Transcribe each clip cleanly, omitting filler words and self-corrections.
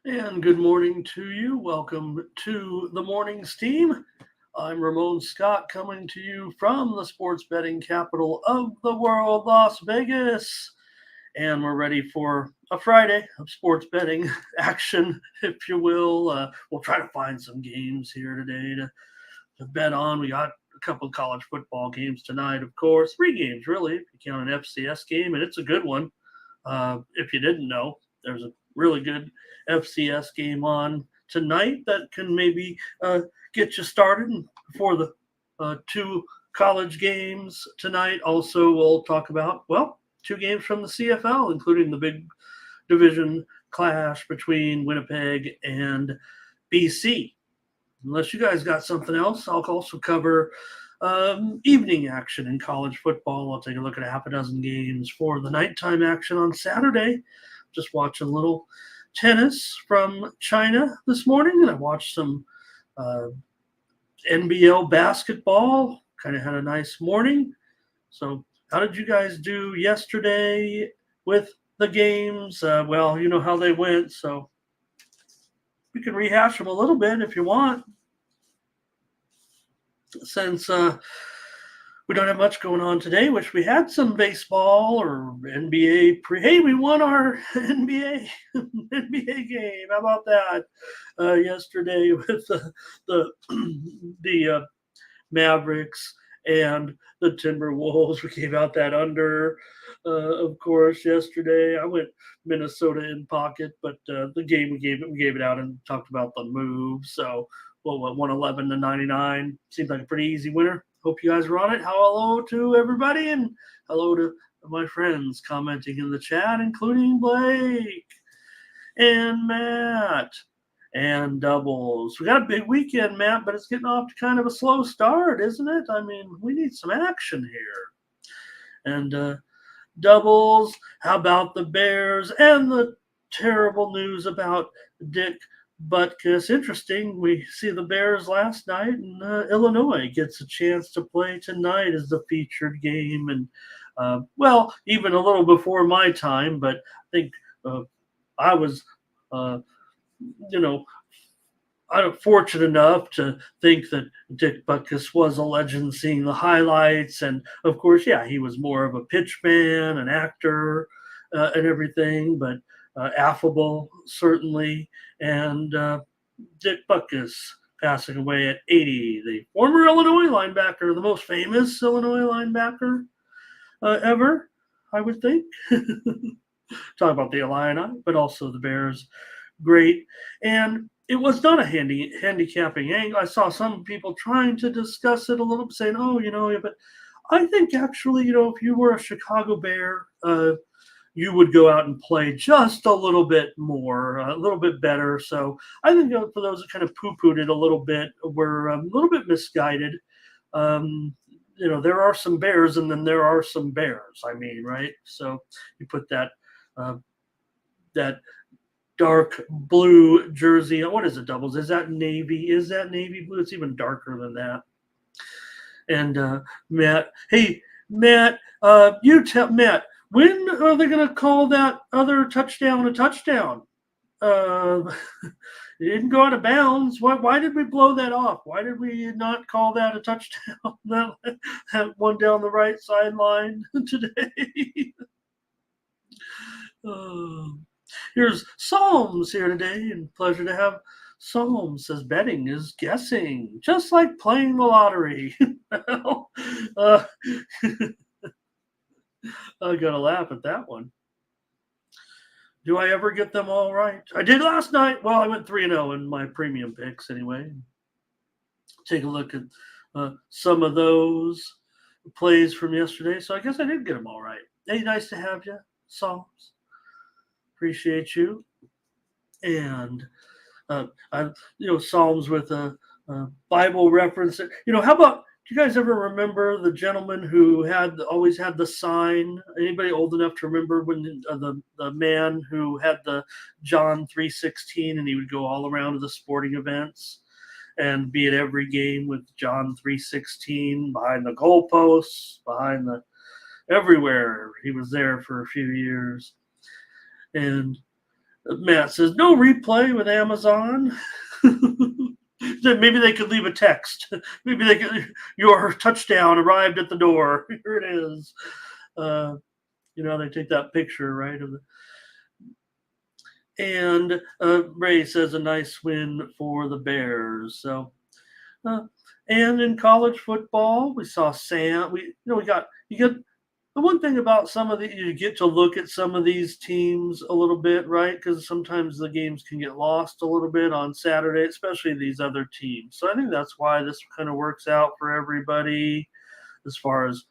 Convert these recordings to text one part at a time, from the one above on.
And good morning to you. Welcome to the morning's team. I'm Ramon Scott coming to you from the sports betting capital of the world, Las Vegas. And we're ready for a Friday of sports betting action, if you will. We'll try to find some games here today to bet on. We got a couple of college football games tonight, of course. 3 games, really, if you count an FCS game, and it's a good one. If you didn't know, there's a really good FCS game on tonight that can maybe get you started before the 2 college games tonight. Also, we'll talk about, 2 games from the CFL, including the big division clash between Winnipeg and BC. Unless you guys got something else, I'll also cover evening action in college football. I'll take a look at a half a dozen games for the nighttime action on Saturday. Just watching a little tennis from China this morning, and I watched some uh, NBL basketball. Kind of had a nice morning. So, how did you guys do yesterday with the games? You know how they went, so we can rehash them a little bit if you want. Since we don't have much going on today. Wish we had some baseball or NBA Hey, we won our NBA game. How about that? Yesterday with the Mavericks and the Timberwolves. We gave out that under, of course, yesterday. I went Minnesota in pocket, but the game we gave it out and talked about the move. So, 111 to 99 seems like a pretty easy winner. Hope you guys are on it. Hello to everybody, and hello to my friends commenting in the chat, including Blake and Matt and doubles. We got a big weekend, Matt, but it's getting off to kind of a slow start, isn't it? I mean, we need some action here. And doubles, how about the Bears and the terrible news about Dick Butkus? Interesting. We see the Bears last night, and Illinois gets a chance to play tonight as the featured game. And, even a little before my time, but I think I was uh, you know, I'm fortunate enough to think that Dick Butkus was a legend, seeing the highlights. And of course, yeah, he was more of a pitch man, an actor, and everything, but affable, certainly. And Dick Butkus passing away at 80, the former Illinois linebacker, the most famous Illinois linebacker ever, I would think. Talk about the Illini, but also the Bears. Great. And it was not a handicapping angle. I saw some people trying to discuss it a little bit, saying, "Oh, but I think actually, if you were a Chicago Bear, you would go out and play just a little bit more, a little bit better." So I think for those that kind of poo-pooed it a little bit, were a little bit misguided. There are some Bears, and then there are some Bears. I mean, right? So you put that dark blue jersey. What is it, doubles? Is that navy? Is that navy blue? It's even darker than that. And Matt, hey, Matt, you tell Matt, when are they going to call that other touchdown a touchdown? It didn't go out of bounds. Why did we blow that off? Why did we not call that a touchdown? that one down the right sideline today. Here's Psalms here today, and pleasure to have Psalms. Says betting is guessing, just like playing the lottery. Well, I gotta laugh at that one. Do I ever get them all right? I did last night. Well, I went 3-0 in my premium picks anyway. Take a look at some of those plays from yesterday. So I guess I did get them all right. Hey, nice to have you, Psalms. Appreciate you. And Psalms with a Bible reference. How about, do you guys ever remember the gentleman who always had the sign? Anybody old enough to remember when the man who had the John 3:16, and he would go all around to the sporting events and be at every game with John 3:16 behind the goalposts, behind the everywhere. He was there for a few years. And Matt says, no replay with Amazon. Maybe they could leave a text. Maybe they could, your touchdown arrived at the door. Here it is. Uh, they take that picture, right? And Ray says a nice win for the Bears. So, uh, and in college football, we saw Sam. We got you get the one thing about some of the you get to look at some of these teams a little bit, right? Because sometimes the games can get lost a little bit on Saturday, especially these other teams. So I think that's why this kind of works out for everybody as far as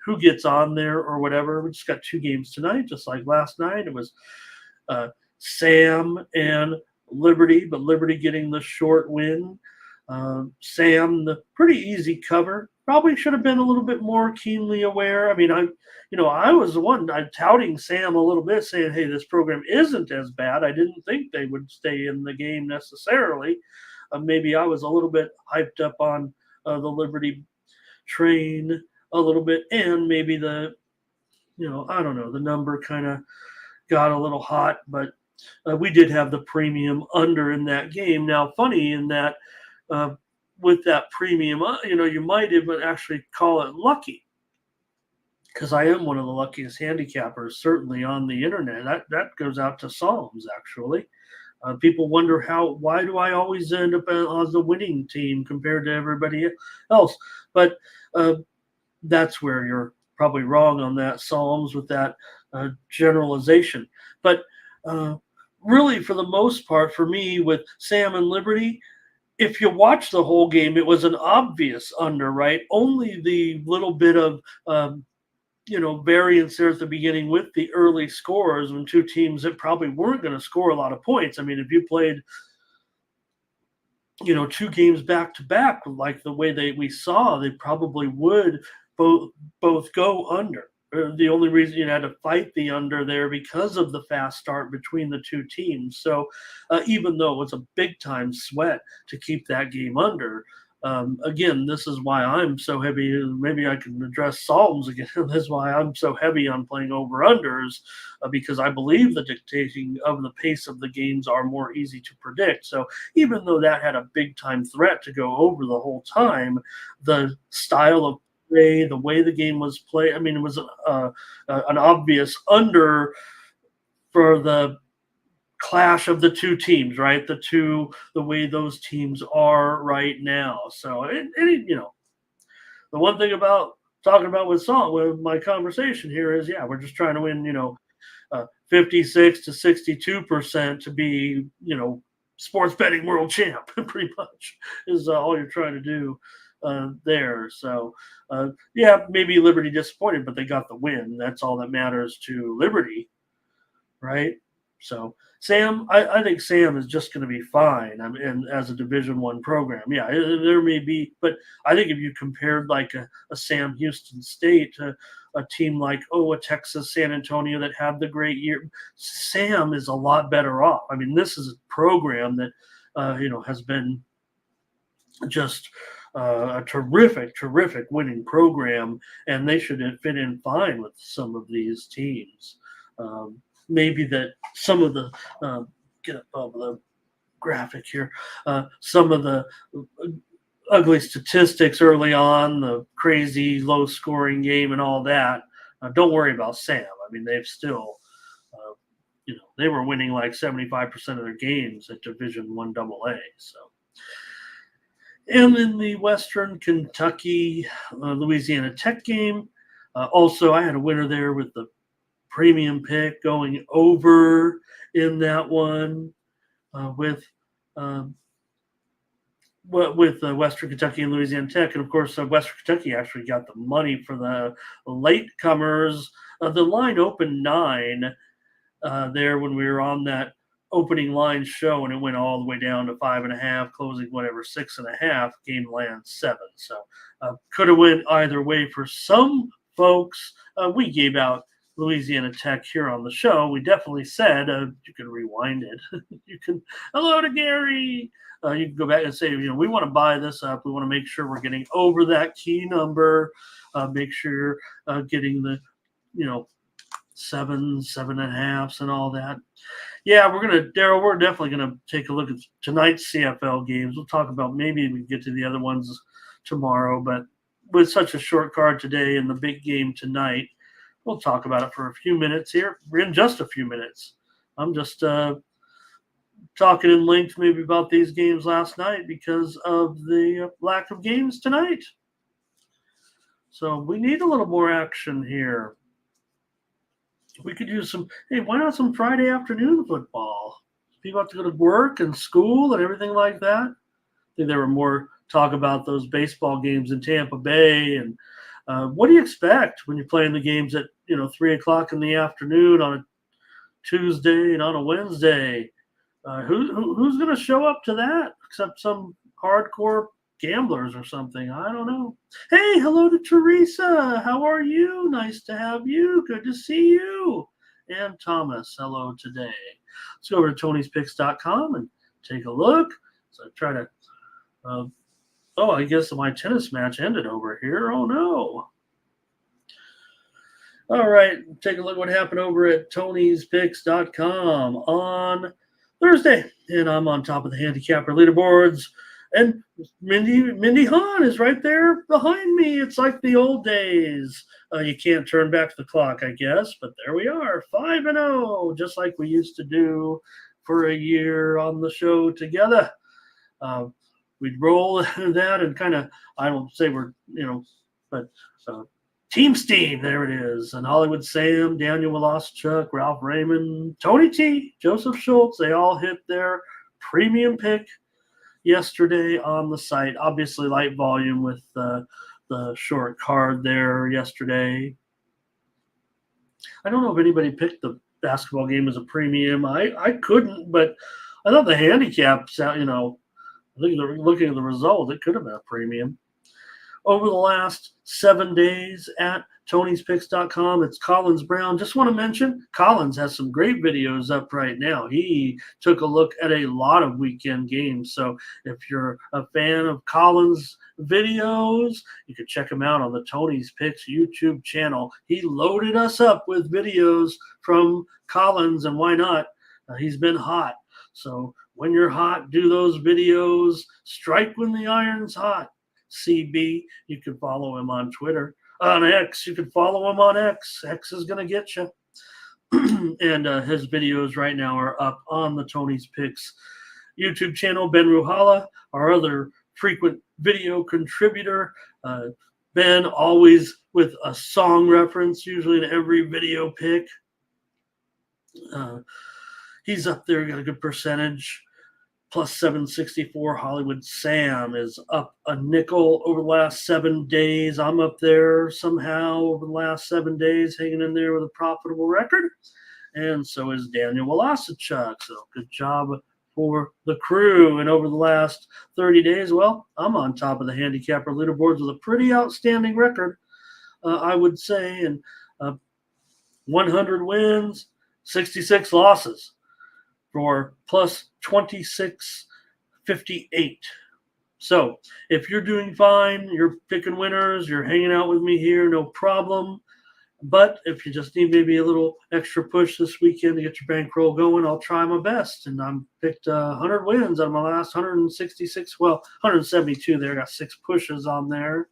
who gets on there or whatever. We just got 2 games tonight, just like last night. It was uh, Sam and Liberty, but Liberty getting the short win. Sam, the pretty easy cover. Probably should have been a little bit more keenly aware. I mean, I was the one touting Sam a little bit, saying, "Hey, this program isn't as bad." I didn't think they would stay in the game necessarily. Maybe I was a little bit hyped up on the Liberty train a little bit, and maybe I don't know, the number kind of got a little hot, but we did have the premium under in that game. Now, funny in that uh, with that premium, you might even actually call it lucky because I am one of the luckiest handicappers certainly on the internet. That goes out to Psalms actually. People wonder why do I always end up on the winning team compared to everybody else? But uh, that's where you're probably wrong on that Psalms with that generalization. But uh, really, for the most part, for me with Sam and Liberty, if you watch the whole game, it was an obvious under, right? Only the little bit of variance there at the beginning with the early scores when 2 teams that probably weren't going to score a lot of points. I mean, if you played 2 games back to back, like the way we saw, they probably would both go under. The only reason you had to fight the under there because of the fast start between the 2 teams. So even though it was a big time sweat to keep that game under, again, this is why I'm so heavy. Maybe I can address Psalms again. This is why I'm so heavy on playing over unders because I believe the dictating of the pace of the games are more easy to predict. So even though that had a big time threat to go over the whole time, the style of play, the way the game was played, I mean, it was an obvious under for the clash of the 2 teams, right? The way those teams are right now. So, the one thing about talking about with my conversation here is, yeah, we're just trying to win, 56 to 62% to be, sports betting world champ, pretty much is all you're trying to do there. So, yeah, maybe Liberty disappointed, but they got the win. That's all that matters to Liberty, right? So Sam, I think Sam is just going to be fine. I mean, and as a Division One program, yeah, there may be, but I think if you compared like a Sam Houston State to a team like a Texas San Antonio that had the great year, Sam is a lot better off. I mean, this is a program that has been just a terrific winning program, and they should fit in fine with some of these teams. Maybe that some of the get up over the graphic here, some of the ugly statistics early on, the crazy low scoring game and all that. Don't worry about Sam. I mean, they've still, they were winning like 75% of their games at Division One AA. So. And in the Western Kentucky Louisiana Tech game, also I had a winner there with the premium pick going over in that one with Western Kentucky and Louisiana Tech, and of course Western Kentucky actually got the money for the latecomers. The line opened 9 there when we were on that opening line show, and it went all the way down to 5.5, closing whatever 6.5. Game lands 7. So could have went either way for some folks. We gave out Louisiana Tech here on the show. We definitely said you can rewind it. You can hello to Gary. You can go back and say, we want to buy this up. We want to make sure we're getting over that key number. Make sure you're getting the, seven and a halfs, and all that. Yeah, Daryl, we're definitely gonna take a look at tonight's CFL games. We'll talk about maybe we can get to the other ones tomorrow, but with such a short card today and the big game tonight, we'll talk about it for a few minutes here. We're in just a few minutes. I'm just talking in length maybe about these games last night because of the lack of games tonight. So we need a little more action here. We could use hey, why not some Friday afternoon football? People have to go to work and school and everything like that. I think there were more talk about those baseball games in Tampa Bay. And what do you expect when you're playing the games at 3 o'clock in the afternoon on a Tuesday and on a Wednesday? Who's going to show up to that except some hardcore gamblers or something? I don't know. Hey, hello to Teresa. How are you? Nice to have you. Good to see you. And Thomas, hello today. Let's go over to Tony'sPicks.com and take a look. So I try to. I guess my tennis match ended over here. Oh no. All right, take a look what happened over at Tony'sPicks.com on Thursday, and I'm on top of the Handicapper leaderboards. And Mindy Hahn is right there behind me. It's like the old days. You can't turn back the clock, I guess, but there we are, 5-0, just like we used to do for a year on the show together. We'd roll that and kind of, I don't say we're, but Team Steam, there it is. And Hollywood Sam, Daniel Woloschuk, Ralph Raymond, Tony T, Joseph Schultz, they all hit their premium pick yesterday on the site. Obviously, light volume with the short card there yesterday. I don't know if anybody picked the basketball game as a premium. I couldn't, but I thought the handicaps, I think looking at the result, it could have been a premium. Over the last 7 days at Tony'sPicks.com, it's Collins Brown. Just want to mention, Collins has some great videos up right now. He took a look at a lot of weekend games. So if you're a fan of Collins' videos, you can check him out on the Tony's Picks YouTube channel. He loaded us up with videos from Collins, and why not? He's been hot. So when you're hot, do those videos. Strike when the iron's hot. CB, you can follow him on Twitter. On X, you can follow him on X. X is going to get you. And his videos right now are up on the Tony's Picks YouTube channel. Ben Ruhala, our other frequent video contributor. Ben, always with a song reference, usually in every video pick. He's up there, got a good percentage. Plus 764. Hollywood Sam is up a nickel over the last 7 days. I'm up there somehow over the last 7 days, hanging in there with a profitable record. And so is Daniel Woloschuk. So good job for the crew. And over the last 30 days, well, I'm on top of the handicapper leaderboards with a pretty outstanding record, I would say. And 100 wins, 66 losses. For plus 26.58. So if you're doing fine, you're picking winners, you're hanging out with me here, no problem. But if you just need maybe a little extra push this weekend to get your bankroll going, I'll try my best. And I'm picked 100 wins on my last 166, 172 there. Got 6 pushes on there.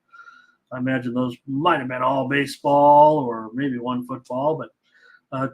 I imagine those might have been all baseball or maybe one football, but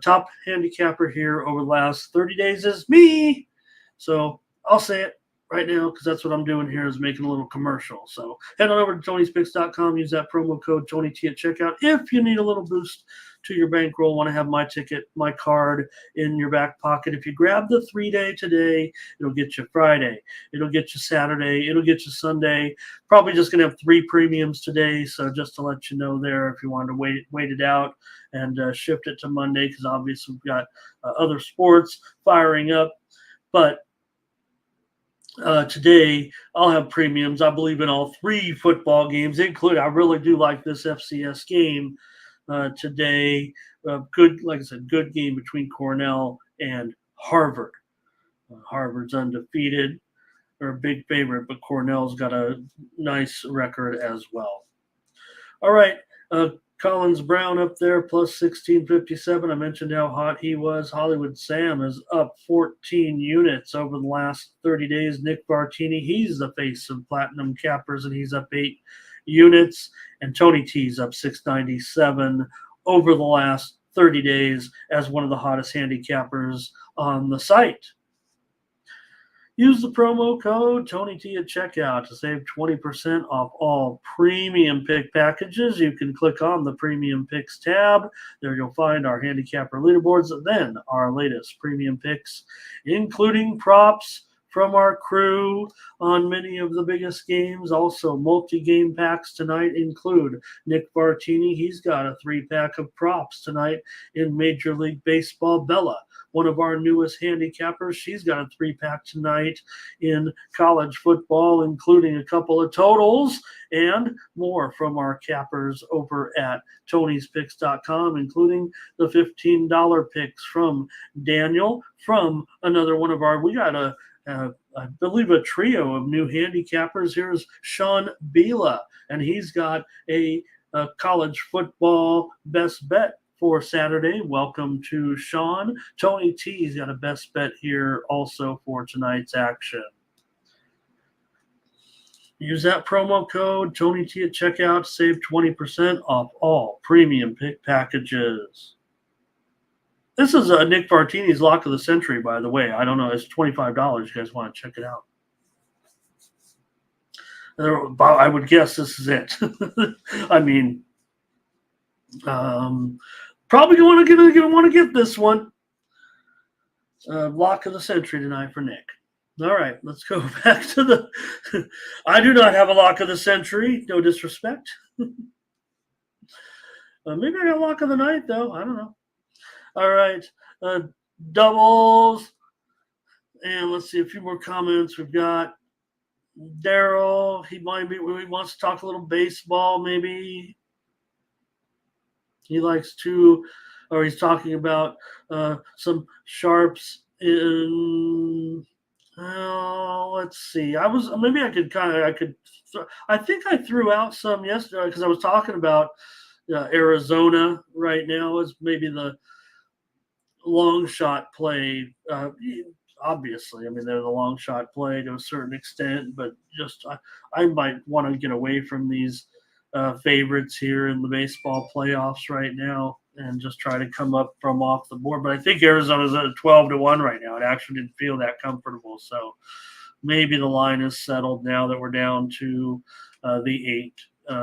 top handicapper here over the last 30 days is me. So I'll say it right now because that's what I'm doing here is making a little commercial. So head on over to Tony'sPicks.com. Use that promo code TonyT at checkout if you need a little boost to your bankroll. Want to have my ticket, my card in your back pocket. If you grab the 3-day today, it'll get you Friday. It'll get you Saturday. It'll get you Sunday. Probably just going to have 3 premiums today. So just to let you know there, if you wanted to wait it out and shift it to Monday, because obviously we've got other sports firing up. But today I'll have premiums. I believe in all 3 football games, including I really do like this FCS game today. Good, like I said, good game between Cornell and Harvard. Harvard's undefeated. They're a big favorite, but Cornell's got a nice record as well. All right. Collins Brown up there plus 1657. I mentioned how hot he was. Hollywood Sam is up 14 units over the last 30 days. Nick Bartini, he's the face of Platinum Cappers, and he's up 8 units. And Tony T's up 697 over the last 30 days as one of the hottest handicappers on the site. Use the promo code TonyT at checkout to save 20% off all premium pick packages. You can click on the premium picks tab. There you'll find our handicapper leaderboards, then our latest premium picks, including props from our crew on many of the biggest games. Also, multi-game packs tonight include Nick Bartini. He's got a 3-pack of props tonight in Major League Baseball. Bella, one of our newest handicappers, she's got a 3-pack tonight in college football, including a couple of totals and more from our cappers over at Tony'sPicks.com, including the $15 picks from Daniel, from another one of our, we got I believe a trio of new handicappers. Here's Sean Bila, and he's got a college football best bet for Saturday. Welcome to Sean. Tony T's got a best bet here also for tonight's action. Use that promo code Tony T at checkout to save 20% off all premium pick packages. This is Nick Bartini's Lock of the Century, by the way. I don't know. It's $25. You guys want to check it out. I would guess this is it. I mean, probably going to get this one. Lock of the Century tonight for Nick. All right, let's go back to the. I do not have a Lock of the Century. No disrespect. Maybe I got Lock of the Night, though. I don't know. All right, doubles. And let's see a few more comments. We've got Daryl. He wants to talk a little baseball, maybe. He likes to, or he's talking about some sharps in. Let's see. I think I threw out some yesterday because I was talking about Arizona right now is maybe the long shot play. Obviously, I mean, they're the long shot play to a certain extent, but just I might want to get away from these favorites here in the baseball playoffs right now and just try to come up from off the board. But I think Arizona's at 12-1 right now. It actually didn't feel that comfortable. So maybe the line is settled now that we're down to the 8,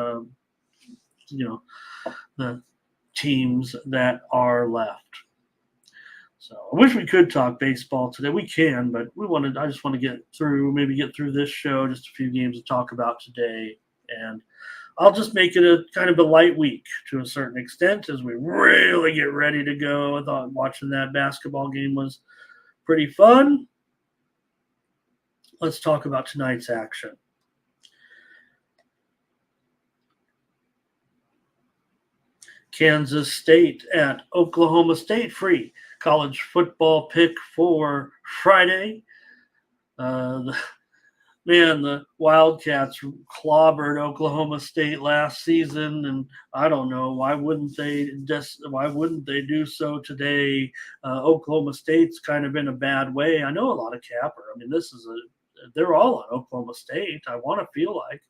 the teams that are left. So I wish we could talk baseball today. We can, but I just want to get through this show, just a few games to talk about today. And I'll just make it a kind of a light week to a certain extent as we really get ready to go. I thought watching that basketball game was pretty fun. Let's talk about tonight's action. Kansas State at Oklahoma State, free college football pick for Friday. The Wildcats clobbered Oklahoma State last season, and I don't know why wouldn't they do so today? Oklahoma State's kind of in a bad way. I know a lot of capper. I mean, they're all on Oklahoma State. I want to feel like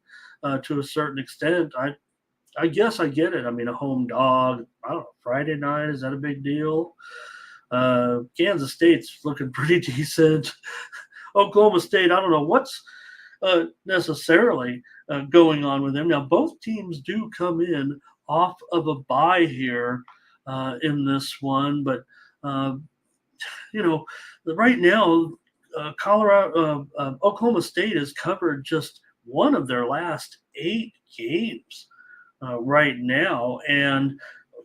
to a certain extent. I guess I get it. I mean, a home dog. I don't know. Friday night, is that a big deal? Kansas State's looking pretty decent. Oklahoma State, I don't know what's necessarily going on with them. Now, both teams do come in off of a bye here in this one, but right now, Oklahoma State has covered just one of their last 8 games right now, and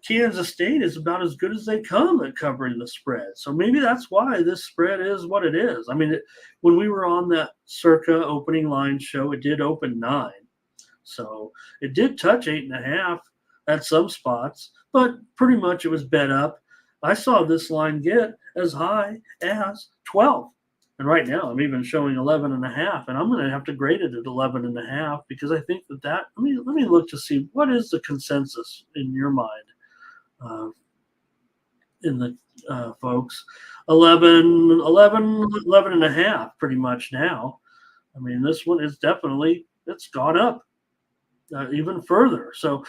Kansas State is about as good as they come at covering the spread. So maybe that's why this spread is what it is. I mean, when we were on that circa opening line show, it did open 9. So it did touch 8.5 at some spots, but pretty much it was bet up. I saw this line get as high as 12. And right now, I'm even showing 11.5, and I'm going to have to grade it at 11.5 because I think that let me look to see what is the consensus in your mind, uh, in the folks. 11.5, pretty much now. I mean, this one is definitely it's gone up even further. So,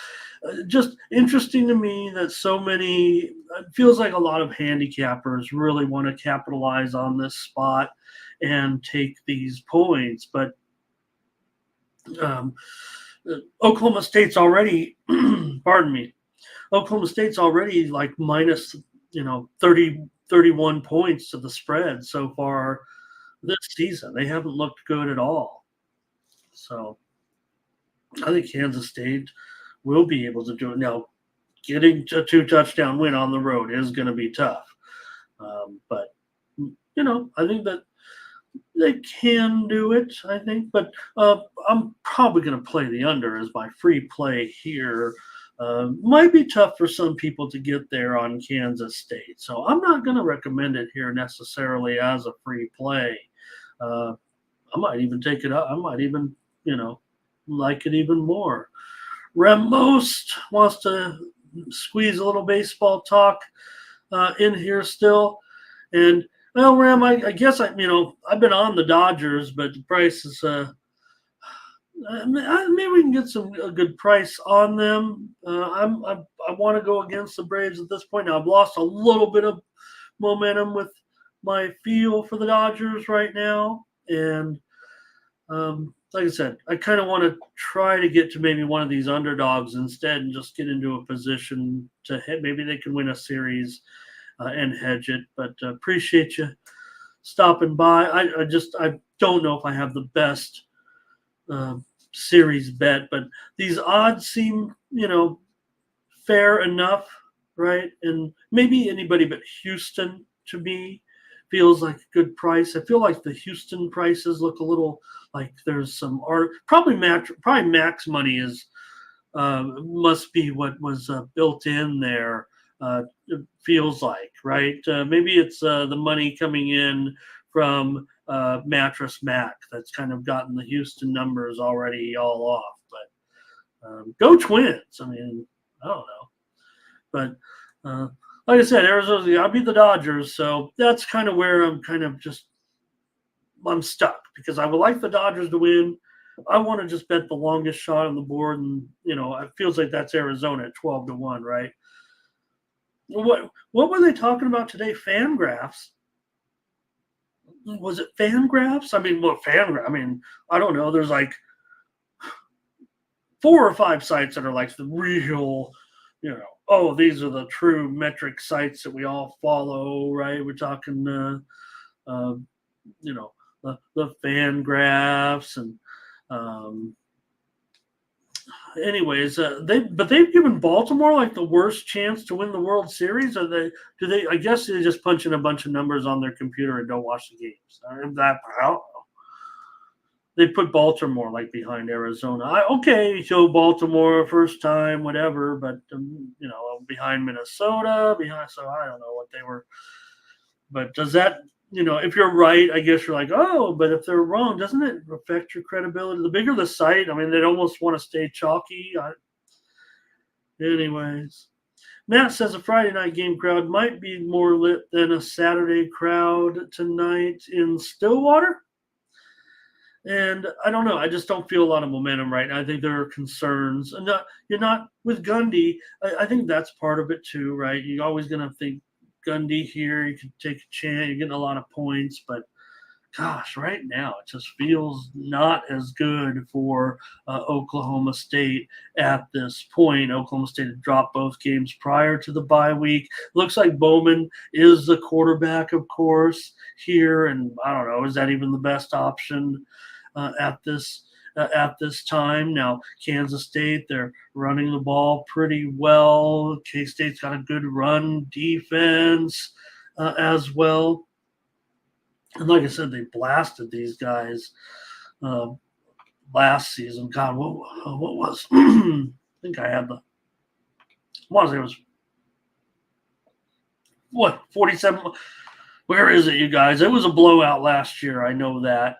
just interesting to me that so many. It feels like a lot of handicappers really want to capitalize on this spot and take these points, but um, Oklahoma State's already. Pardon me. Oklahoma State's already like minus 31 points to the spread so far this season. They haven't looked good at all. So I think Kansas State will be able to do it. Now, getting a 2 touchdown win on the road is going to be tough. But, I think that they can do it, I think. But I'm probably going to play the under as my free play here. Might be tough for some people to get there on Kansas State. So I'm not going to recommend it here necessarily as a free play. Uh, I might even take it up. I might even, like it even more. Rem Most wants to squeeze a little baseball talk in here still. And, well, Rem, I guess I've been on the Dodgers, but the price is maybe we can get a good price on them. I want to go against the Braves at this point. Now I've lost a little bit of momentum with my feel for the Dodgers right now, and like I said, I kind of want to try to get to maybe one of these underdogs instead, and just get into a position to hit. Maybe they can win a series and hedge it. But appreciate you stopping by. I don't know if I have the best series bet, but these odds seem, fair enough, right? And maybe anybody but Houston to me feels like a good price. I feel like the Houston prices look a little like there's some art. Probably max money is must be what was built in there. It feels like, right? Maybe it's the money coming in from Mattress Mac that's kind of gotten the Houston numbers already all off. But go Twins! I mean, I don't know, but like I said, Arizona. I beat the Dodgers, so that's kind of where I'm stuck because I would like the Dodgers to win. I want to just bet the longest shot on the board, and it feels like that's Arizona at 12-1, right? What were they talking about today? Fangraphs. Was it Fangraphs? I mean, what Fangraphs? I mean, I don't know. There's like 4 or 5 sites that are like the real, oh, these are the true metric sites that we all follow, right? We're talking, the Fangraphs and anyways, they've given Baltimore like the worst chance to win the World Series. I guess they just punch in a bunch of numbers on their computer and don't watch the games. I don't know. They put Baltimore like behind Arizona. So Baltimore first time, whatever, but behind Minnesota, so I don't know what they were. But does that, if you're right, I guess you're like, oh, but if they're wrong, doesn't it affect your credibility? The bigger the site, I mean, they'd almost want to stay chalky. Anyways, Matt says a Friday night game crowd might be more lit than a Saturday crowd tonight in Stillwater. And I don't know. I just don't feel a lot of momentum right now. I think there are concerns. And you're not with Gundy. I think that's part of it too, right? You're always going to think Gundy here. You can take a chance. You're getting a lot of points. But gosh, right now it just feels not as good for Oklahoma State at this point. Oklahoma State had dropped both games prior to the bye week. Looks like Bowman is the quarterback, of course, here. And I don't know, is that even the best option at this time? Now, Kansas State, they're running the ball pretty well. K-State's got a good run defense as well. And like I said, they blasted these guys last season. God, what was? I think I had it was 47. Where is it, you guys? It was a blowout last year. I know that.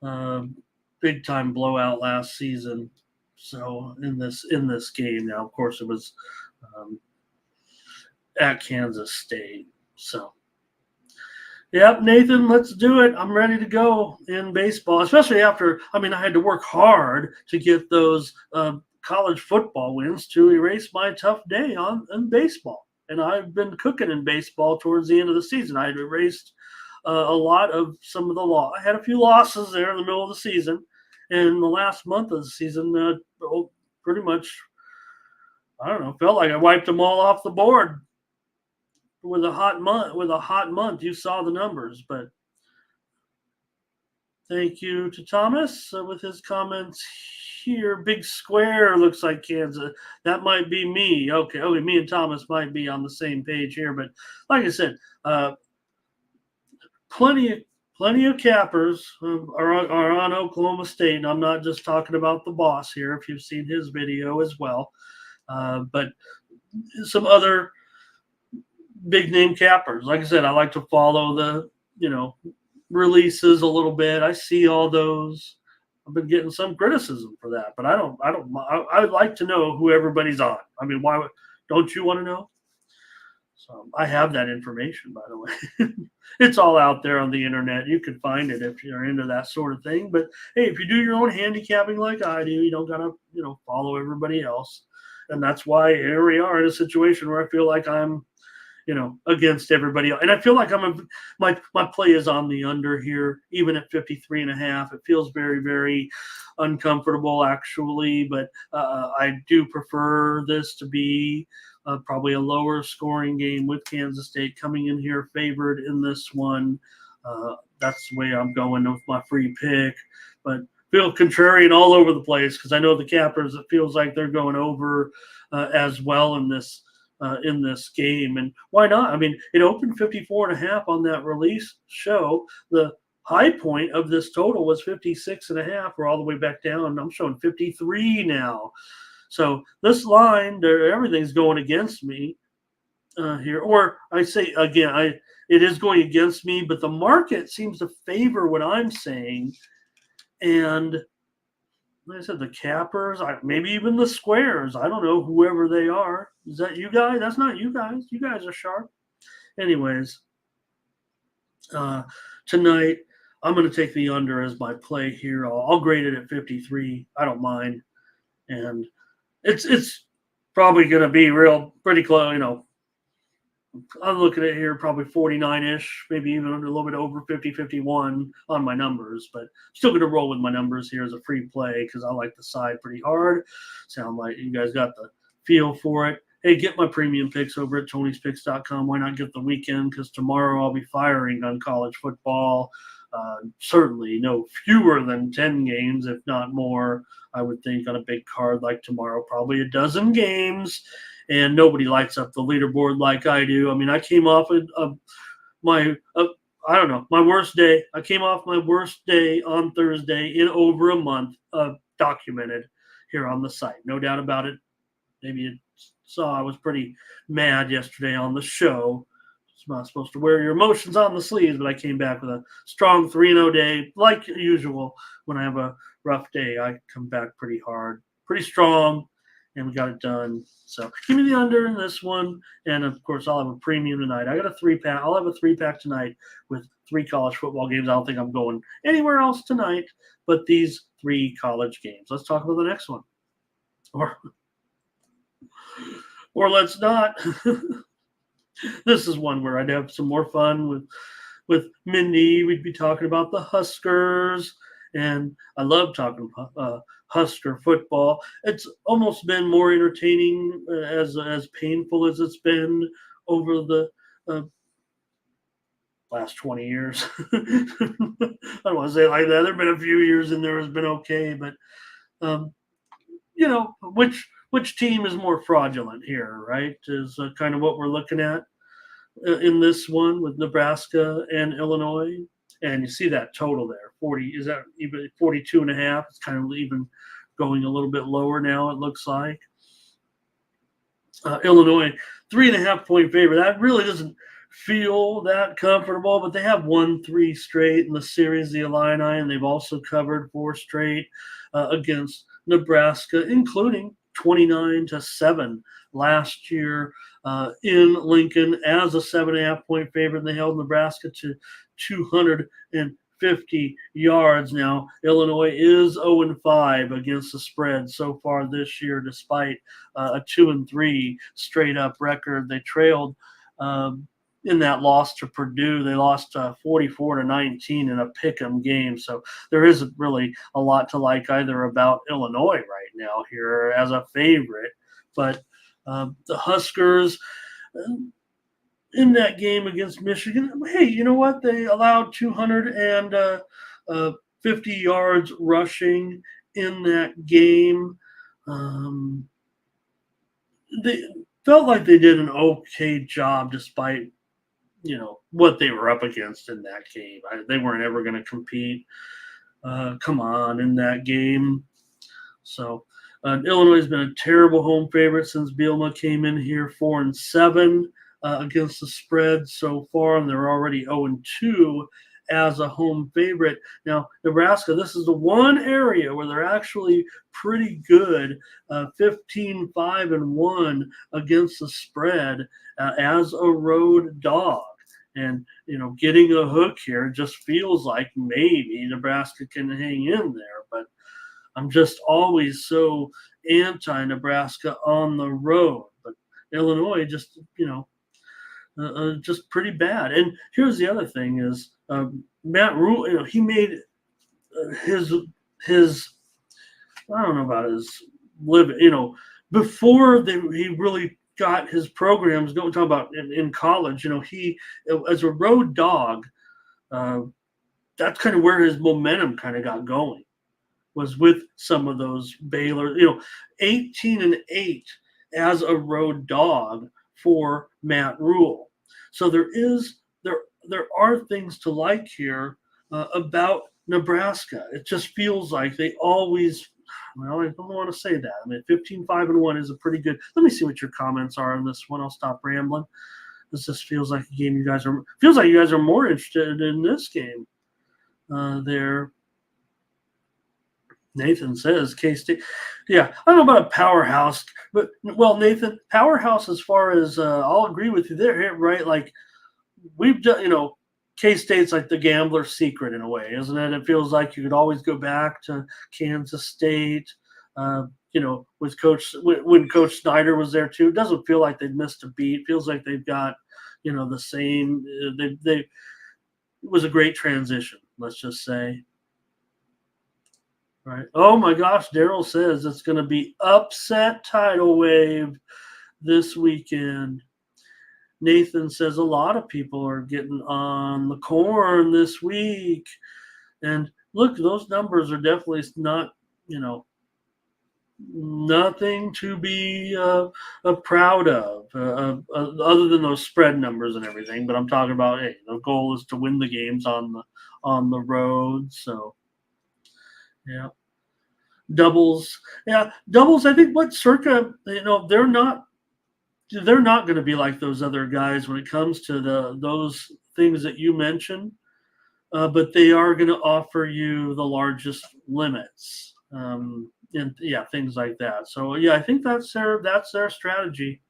Um, Big time blowout last season. So in this game now, of course, it was um, at Kansas State. So, yep, Nathan, let's do it. I'm ready to go in baseball, especially after. I mean, I had to work hard to get those college football wins to erase my tough day on in baseball. And I've been cooking in baseball towards the end of the season. I had erased a lot of some of the loss. I had a few losses there in the middle of the season, and the last month of the season, pretty much, I don't know, felt like I wiped them all off the board with a hot month. With a hot month, you saw the numbers. But thank you to Thomas with his comments here. Big square looks like Kansas. That might be me. Okay. Me and Thomas might be on the same page here. But like I said, plenty of cappers are on Oklahoma State. And I'm not just talking about the boss here. If you've seen his video as well, but some other big name cappers. Like I said, I like to follow the releases a little bit. I see all those. I've been getting some criticism for that, but I would like to know who everybody's on. I mean, why don't you want to know? So I have that information, by the way. It's all out there on the internet. You can find it if you're into that sort of thing. But hey, if you do your own handicapping like I do, you don't gotta follow everybody else. And that's why here we are in a situation where I feel like I'm against everybody else. And I feel like my play is on the under here, even at 53.5. It feels very, very uncomfortable actually, but I do prefer this to be probably a lower scoring game with Kansas State coming in here favored in this one. That's the way I'm going with my free pick, but feel contrarian all over the place because I know the cappers, it feels like they're going over as well in this game. And why not? I mean, it opened 54.5 on that release show. The high point of this total was 56.5. We're all the way back down. I'm showing 53 now. So this line, everything's going against me here. Or I say again, it is going against me, but the market seems to favor what I'm saying. And like I said, the cappers, maybe even the squares. I don't know, whoever they are. Is that you guys? That's not you guys. You guys are sharp. Anyways, tonight I'm going to take the under as my play here. I'll grade it at 53. I don't mind, and it's probably going to be pretty close. I'm looking at here probably 49-ish, maybe even a little bit over 50, 51 on my numbers, but still going to roll with my numbers here as a free play because I like the side pretty hard. Sound like you guys got the feel for it. Hey, get my premium picks over at Tony'sPicks.com. Why not get the weekend? Because tomorrow I'll be firing on college football. Certainly no fewer than 10 games, if not more, I would think, on a big card like tomorrow. Probably a dozen games. And nobody lights up the leaderboard like I do. I mean, I came off my worst day. I came off my worst day on Thursday in over a month, documented here on the site. No doubt about it. Maybe you saw I was pretty mad yesterday on the show. It's not supposed to wear your emotions on the sleeves, but I came back with a strong 3-0 day, like usual. When I have a rough day, I come back pretty hard, pretty strong, and we got it done. So give me the under in this one, and of course I'll have a premium tonight. I got a 3-pack. I'll have a 3-pack tonight with 3 college football games. I don't think I'm going anywhere else tonight but these 3 college games. Let's talk about the next one, or let's not. This is one where I'd have some more fun with Mindy. We'd be talking about the Huskers, and I love talking Husker football. It's almost been more entertaining as painful as it's been over the last 20 years. I don't want to say it like that. There have been a few years in there has been okay, but which team is more fraudulent here, right? Is kind of what we're looking at in this one with Nebraska and Illinois. And you see that total there, 40. Is that even 42.5? It's kind of even going a little bit lower now, it looks like. Illinois, 3.5 point favor. That really doesn't feel that comfortable, but they have won 3 straight in the series, the Illini, and they've also covered 4 straight against Nebraska, including 29-7 last year in Lincoln as a 7.5 point favorite. And they held Nebraska to 250 yards. Now, Illinois is 0-5 against the spread so far this year, despite a 2-3 straight up record. They trailed. In that loss to Purdue, they lost 44-19 in a pick'em game. So there isn't really a lot to like either about Illinois right now here as a favorite. But the Huskers in that game against Michigan, hey, you know what? They allowed 250 yards rushing in that game. They felt like they did an okay job despite what they were up against in that game. They weren't ever going to compete. Come on, in that game. So Illinois has been a terrible home favorite since Bielema came in here, 4-7 against the spread so far, and they're already 0-2 as a home favorite. Now, Nebraska, this is the one area where they're actually pretty good, 15-5-1 against the spread as a road dog. And, getting a hook here just feels like maybe Nebraska can hang in there. But I'm just always so anti-Nebraska on the road. But Illinois just, just pretty bad. And here's the other thing is Matt Rule, he made his I don't know about his living, before he really got his programs. Don't talk about in college. He as a road dog, that's kind of where his momentum kind of got going. Was with some of those Baylor, 18-8 as a road dog for Matt Rule. So there are things to like here about Nebraska. It just feels like they always. Well, I don't want to say that. I mean, 15-5-1 is a pretty good. Let me see what your comments are on this one. I'll stop rambling. This just feels like a game you guys are more interested in this game. There. Nathan says K-State. Yeah, I don't know about a powerhouse, but Nathan, powerhouse as far as I'll agree with you there, right? Like we've done, K-State's like the gambler's secret in a way, isn't it? It feels like you could always go back to Kansas State, with when Coach Snyder was there too. It doesn't feel like they've missed a beat. It feels like they've got, the same. It was a great transition, let's just say. Right. Oh my gosh, Daryl says it's going to be upset tidal wave this weekend. Nathan says a lot of people are getting on the corn this week. And look, those numbers are definitely not, nothing to be proud of other than those spread numbers and everything. But I'm talking about, hey, the goal is to win the games on the road. So, yeah. Doubles. I think what Circa, they're not going to be like those other guys when it comes to those things that you mentioned, but they are going to offer you the largest limits, and things like that. So I think that's their strategy.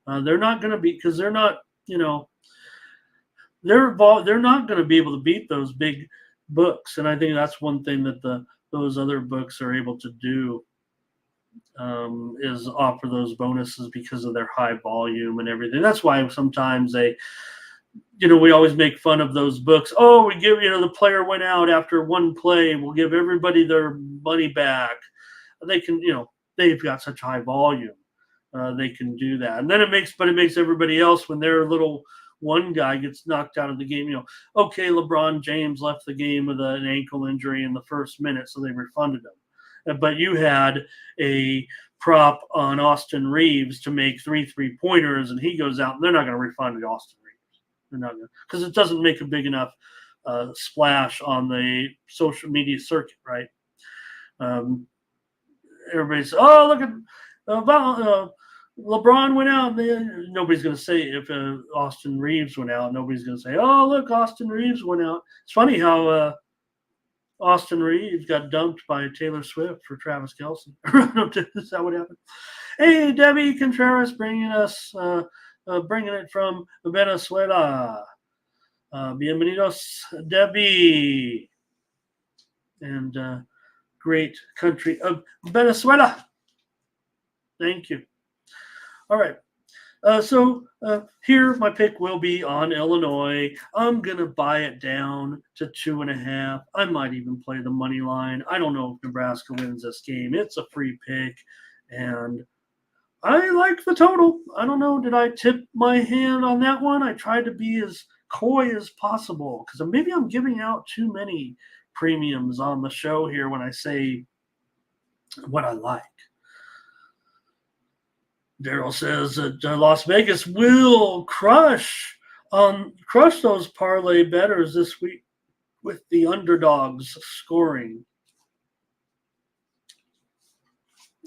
They're not going to be, because they're not, they're not going to be able to beat those big books, and I think that's one thing that those other books are able to do, is offer those bonuses because of their high volume and everything. That's why sometimes they, we always make fun of those books. Oh, we give, the player went out after one play, we'll give everybody their money back. They can, they've got such high volume. They can do that. And then it makes everybody else, when their little one guy gets knocked out of the game, okay, LeBron James left the game with an ankle injury in the first minute, so they refunded him. But you had a prop on Austin Reeves to make 3 3-pointers, and he goes out, and they're not going to refund Austin Reeves. They're not going to, because it doesn't make a big enough splash on the social media circuit, right? Everybody says, "Oh, look at LeBron went out. Nobody's going to say if Austin Reeves went out. Nobody's going to say, "Oh, look, Austin Reeves went out." It's funny how Austin Reeves got dumped by Taylor Swift for Travis Kelce. Is that what happened? Hey, Debbie Contreras bringing it from Venezuela. Bienvenidos, Debbie, and great country of Venezuela. Thank you. All right. So here my pick will be on Illinois. I'm going to buy it down to 2.5. I might even play the money line. I don't know if Nebraska wins this game. It's a free pick, and I like the total. I don't know. Did I tip my hand on that one? I tried to be as coy as possible because maybe I'm giving out too many premiums on the show here when I say what I like. Daryl says that Las Vegas will crush those parlay bettors this week with the underdogs scoring.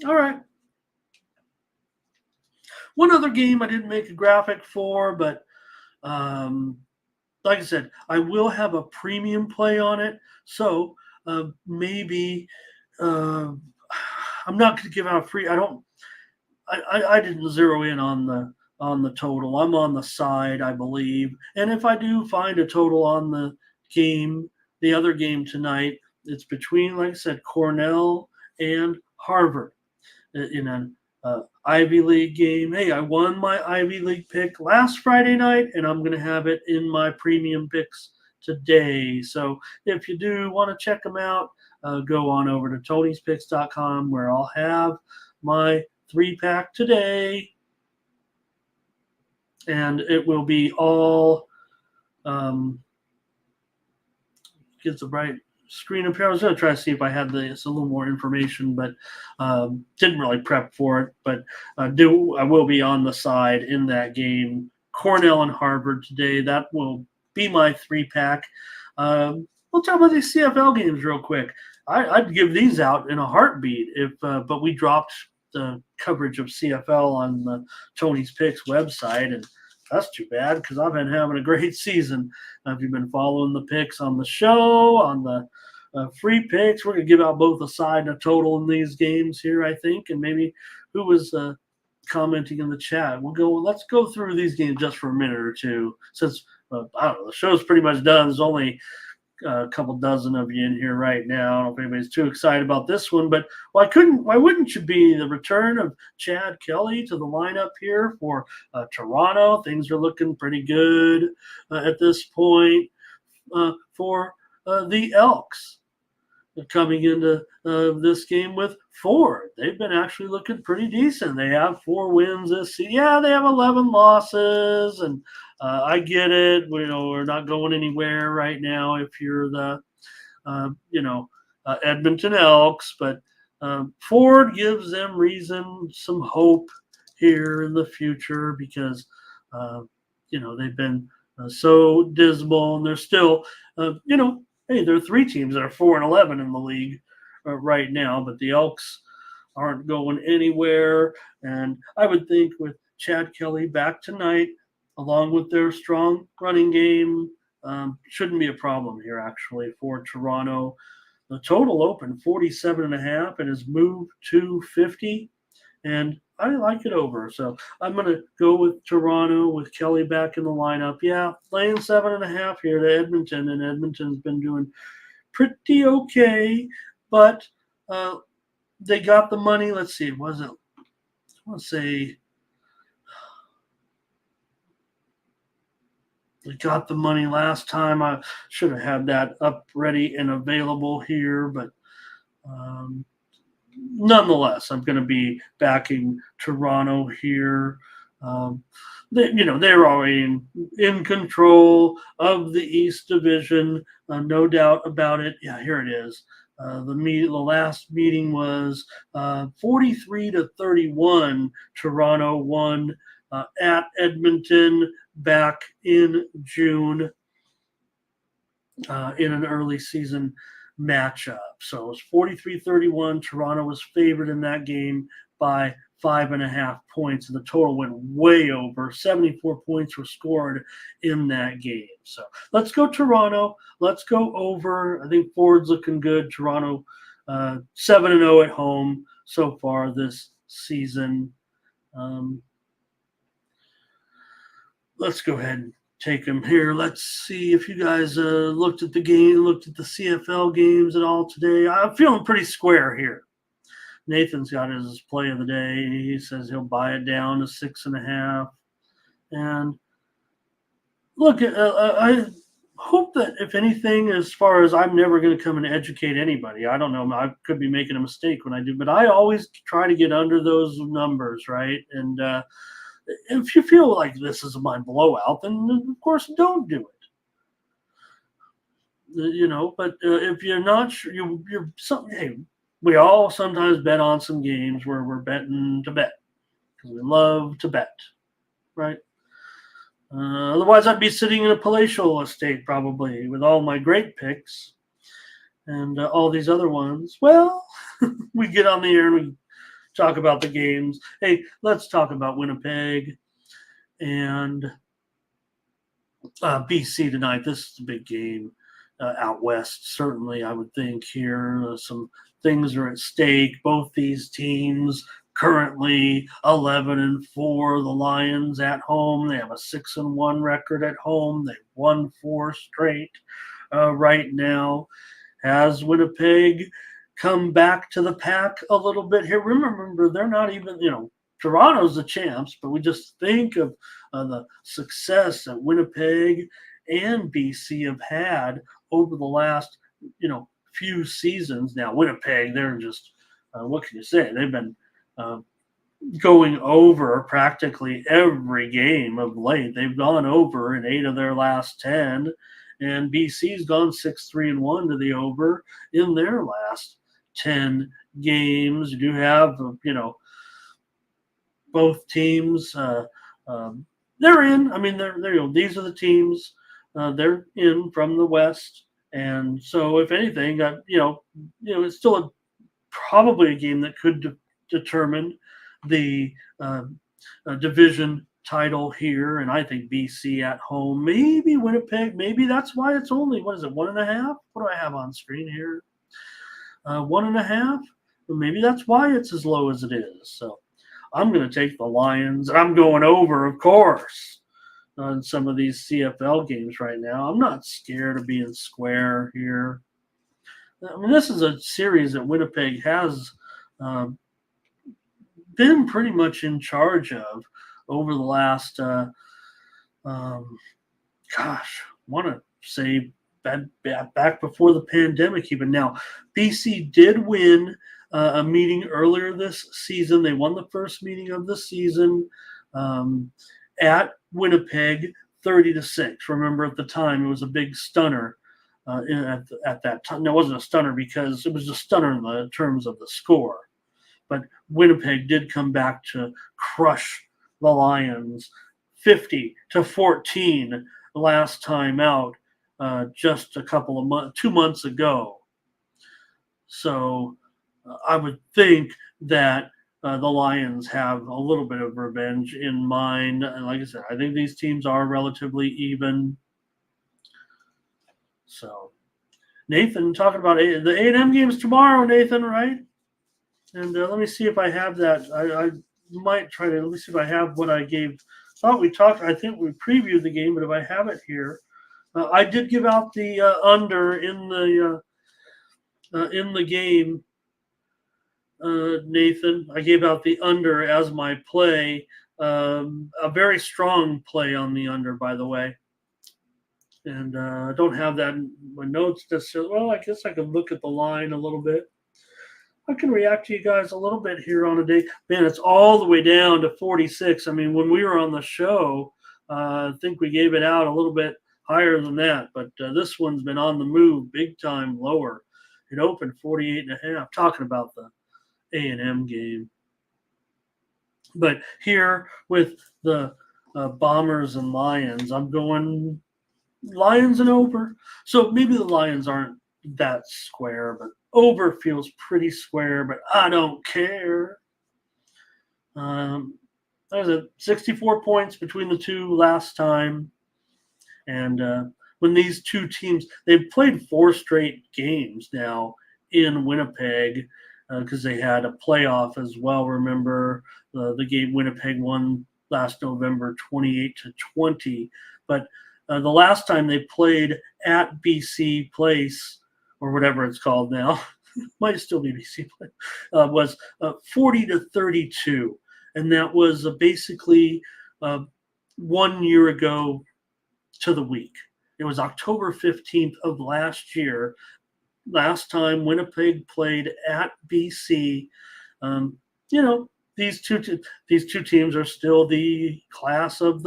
All right. One other game I didn't make a graphic for, but like I said, I will have a premium play on it. So maybe I'm not going to give out free. I didn't zero in on the total. I'm on the side, I believe. And if I do find a total on the other game tonight, it's between, like I said, Cornell and Harvard in an Ivy League game. Hey, I won my Ivy League pick last Friday night, and I'm going to have it in my premium picks today. So if you do want to check them out, go on over to tonyspicks.com where I'll have my 3-pack today, and it will be all gets a bright screen up here. I was going to try to see if I had this a little more information, but didn't really prep for it. But I will be on the side in that game, Cornell and Harvard today. That will be my 3-pack. We'll talk about these CFL games real quick. I'd give these out in a heartbeat but we dropped the coverage of CFL on the Tony's Picks website, and that's too bad because I've been having a great season. If you've been following the picks on the show, on the free picks, we're going to give out both a side and a total in these games here, I think, and maybe who was commenting in the chat. Let's go through these games just for a minute or two, since I don't know, the show's pretty much done. There's only a couple dozen of you in here right now. I don't know if anybody's too excited about this one, but why wouldn't you be? The return of Chad Kelly to the lineup here for Toronto. Things are looking pretty good at this point for the Elks coming into this game with 4. They've been actually looking pretty decent. They have 4 wins this season. Yeah, they have 11 losses, and I get it. We're not going anywhere right now if you're the, Edmonton Elks, but Ford gives them some hope here in the future because, they've been so dismal, and they're still, hey, there are 3 teams that are 4-11 in the league right now, but the Elks aren't going anywhere. And I would think with Chad Kelly back tonight, along with their strong running game, shouldn't be a problem here, actually, for Toronto. The total opened 47.5 and has moved to 50, and I like it over. So I'm going to go with Toronto with Kelly back in the lineup. Yeah, laying 7.5 here to Edmonton, and Edmonton's been doing pretty okay, but they got the money. Let's see, they got the money last time. I should have had that up ready and available here, but nonetheless, I'm going to be backing Toronto here. They're already in control of the East Division, no doubt about it. Yeah, here it is. The last meeting was 43-31. Toronto won at Edmonton back in June in an early season matchup. So it was 43-31. Toronto was favored in that game by 5.5 points, and the total went way over. 74 points were scored in that game. So let's go Toronto. Let's go over. I think Ford's looking good. Toronto 7-0 at home so far this season. Let's go ahead and take them here. Let's see if you guys looked at the game, looked at the CFL games at all today. I'm feeling pretty square here. Nathan's got his play of the day. He says he'll buy it down to 6.5. And look, I hope that if anything, as far as I'm never going to come and educate anybody, I don't know, I could be making a mistake when I do, but I always try to get under those numbers, right? And if you feel like this is my blowout, then of course don't do it. But if you're not sure, you're something. Hey, we all sometimes bet on some games where we're betting to bet because we love to bet, right? Otherwise, I'd be sitting in a palatial estate probably with all my great picks and all these other ones. Well, we get on the air and we talk about the games. Hey, let's talk about Winnipeg and BC tonight. This is a big game out west, certainly, I would think here. Some things are at stake. Both these teams currently 11-4. The Lions at home. They have a 6-1 record at home. They've won 4 straight right now. Has Winnipeg come back to the pack a little bit here? Remember, they're not even, Toronto's the champs, but we just think of the success that Winnipeg and BC have had over the last, few seasons. Now, Winnipeg, they're just, what can you say? They've been going over practically every game of late. They've gone over in 8 of their last 10, and BC's gone 6-3-1 to the over in their last 10 games. You do have, both teams. They're in. I mean, they're these are the teams. They're in from the West, and so if anything, it's still probably a game that could determine the division title here. And I think BC at home, maybe Winnipeg, maybe that's why it's only 1.5? What do I have on screen here? 1.5. Maybe that's why it's as low as it is. So I'm going to take the Lions, and I'm going over, of course, on some of these CFL games right now. I'm not scared of being square here. I mean, this is a series that Winnipeg has been pretty much in charge of over the last, want to say back before the pandemic even. Now, BC did win a meeting earlier this season. They won the first meeting of the season at Winnipeg, 30-6. Remember, at the time, it was a big stunner at that time. No, it wasn't a stunner because it was a stunner in the terms of the score. But Winnipeg did come back to crush the Lions 50-14 last time out, just a couple of 2 months ago. So I would think that the Lions have a little bit of revenge in mind. And like I said, I think these teams are relatively even. So, Nathan, talking about the A&M games tomorrow, Nathan, right? And let me see if I have that. I might try to, let me see if I have what I gave. I think we previewed the game, but if I have it here, I did give out the under in the game, Nathan. I gave out the under as my play. A very strong play on the under, by the way. And I don't have that in my notes necessarily. Well, I guess I could look at the line a little bit. I can react to you guys a little bit here on a day. Man, it's all the way down to 46. I mean, when we were on the show, I think we gave it out a little bit higher than that. But this one's been on the move, big time lower. It opened 48.5. Talking about the A&M game. But here with the Bombers and Lions, I'm going Lions and over. So maybe the Lions aren't that square, but over feels pretty square, but I don't care. There's a 64 points between the two last time. And when these two teams, they've played 4 straight games now in Winnipeg because they had a playoff as well. Remember the game Winnipeg won last November 28-20. But the last time they played at BC Place, or whatever it's called now, might still be BC Place, was 40-32. And that was basically 1 year ago to the week. It was October 15th of last year. Last time Winnipeg played at BC. These two teams are still the class of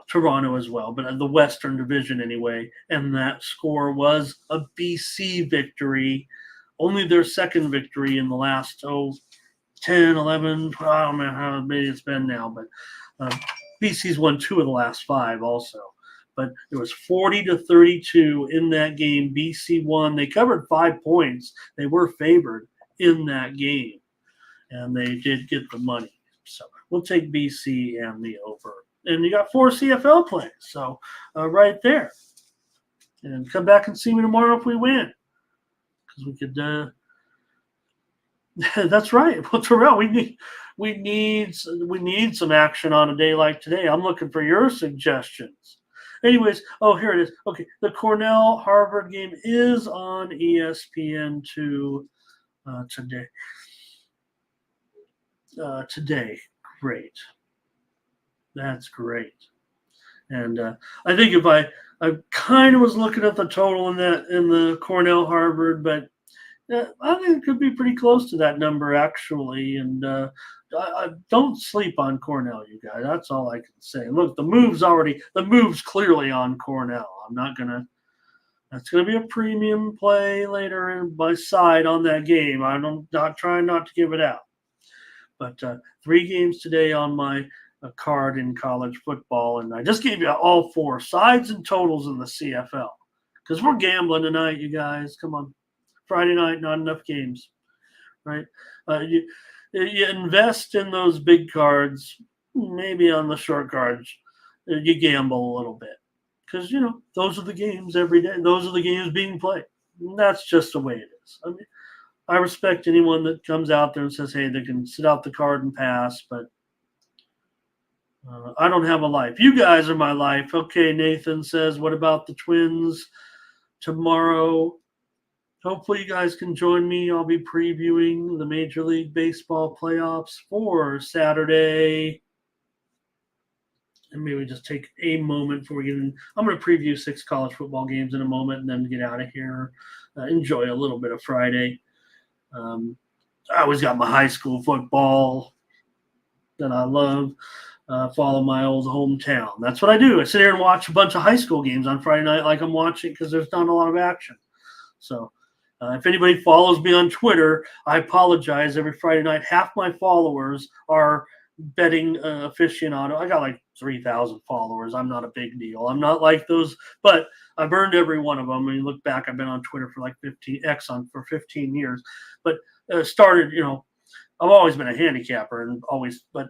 Toronto as well, but the Western Division anyway. And that score was a BC victory, only their second victory in the last 10, 11, I don't know how many it's been now, but BC's won 2 of the last 5 also. But it was 40-32 in that game. BC won. They covered 5 points. They were favored in that game, and they did get the money. So we'll take BC and the over. And you got 4 CFL plays, so right there. And come back and see me tomorrow if we win, because we could. That's right. Well, Terrell, we need some action on a day like today. I'm looking for your suggestions. Anyways, here it is. Okay, the Cornell-Harvard game is on ESPN2 today. Great. That's great. And I think if I kind of was looking at the total in the Cornell-Harvard, but I think it could be pretty close to that number, actually. And I don't sleep on Cornell, you guys. That's all I can say. Look, the move's clearly on Cornell. That's going to be a premium play later in my side on that game. Not trying not to give it out. But 3 games today on my card in college football. And I just gave you all 4 sides and totals in the CFL. Because we're gambling tonight, you guys. Come on. Friday night, not enough games, right? You invest in those big cards, maybe on the short cards. You gamble a little bit because, those are the games every day. Those are the games being played. And that's just the way it is. I mean, I respect anyone that comes out there and says, hey, they can sit out the card and pass, but I don't have a life. You guys are my life. Okay, Nathan says, what about the Twins tomorrow? Hopefully you guys can join me. I'll be previewing the Major League Baseball playoffs for Saturday. And maybe just take a moment before we get in. I'm going to preview 6 college football games in a moment and then get out of here. Enjoy a little bit of Friday. I always got my high school football that I love. Follow my old hometown. That's what I do. I sit here and watch a bunch of high school games on Friday night like I'm watching because there's not a lot of action. So if anybody follows me on Twitter, I apologize. Every Friday night, half my followers are betting aficionado. I got like 3,000 followers. I'm not a big deal. I'm not like those, but I've earned every one of them. When you look back, I've been on Twitter for like 15 years. But started, I've always been a handicapper but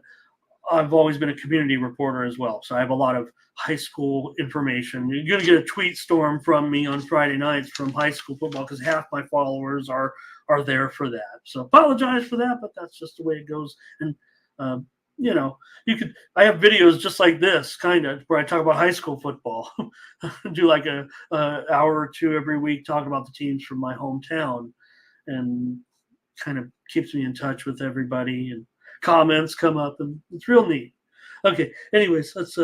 I've always been a community reporter as well. So I have a lot of high school information. You're going to get a tweet storm from me on Friday nights from high school football because half my followers are there for that. So apologize for that, but that's just the way it goes. And, I have videos just like this kind of where I talk about high school football, do like a hour or 2 every week, talk about the teams from my hometown and kind of keeps me in touch with everybody and comments come up and it's real neat. Okay. Anyways, let's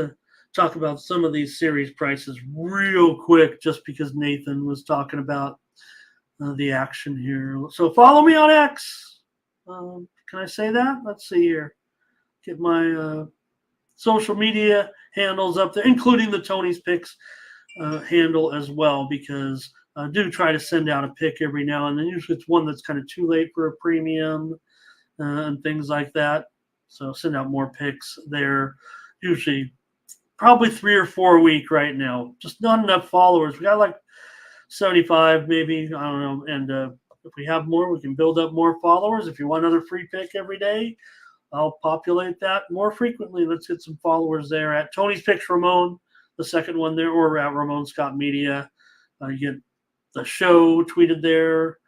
talk about some of these series prices real quick, just because Nathan was talking about the action here. So follow me on X. Can I say that? Let's see here. Get my social media handles up there, including the Tony's Picks handle as well, because I do try to send out a pick every now and then. Usually it's one that's kind of too late for a premium and things like that. So send out more picks there. Usually probably 3 or 4 a week right now. Just not enough followers. We got like 75 maybe. I don't know. And If we have more, we can build up more followers. If you want another free pick every day, I'll populate that more frequently. Let's get some followers there at Tony's Picks Ramon, the second one there, or at Ramon Scott Media. You get the show tweeted there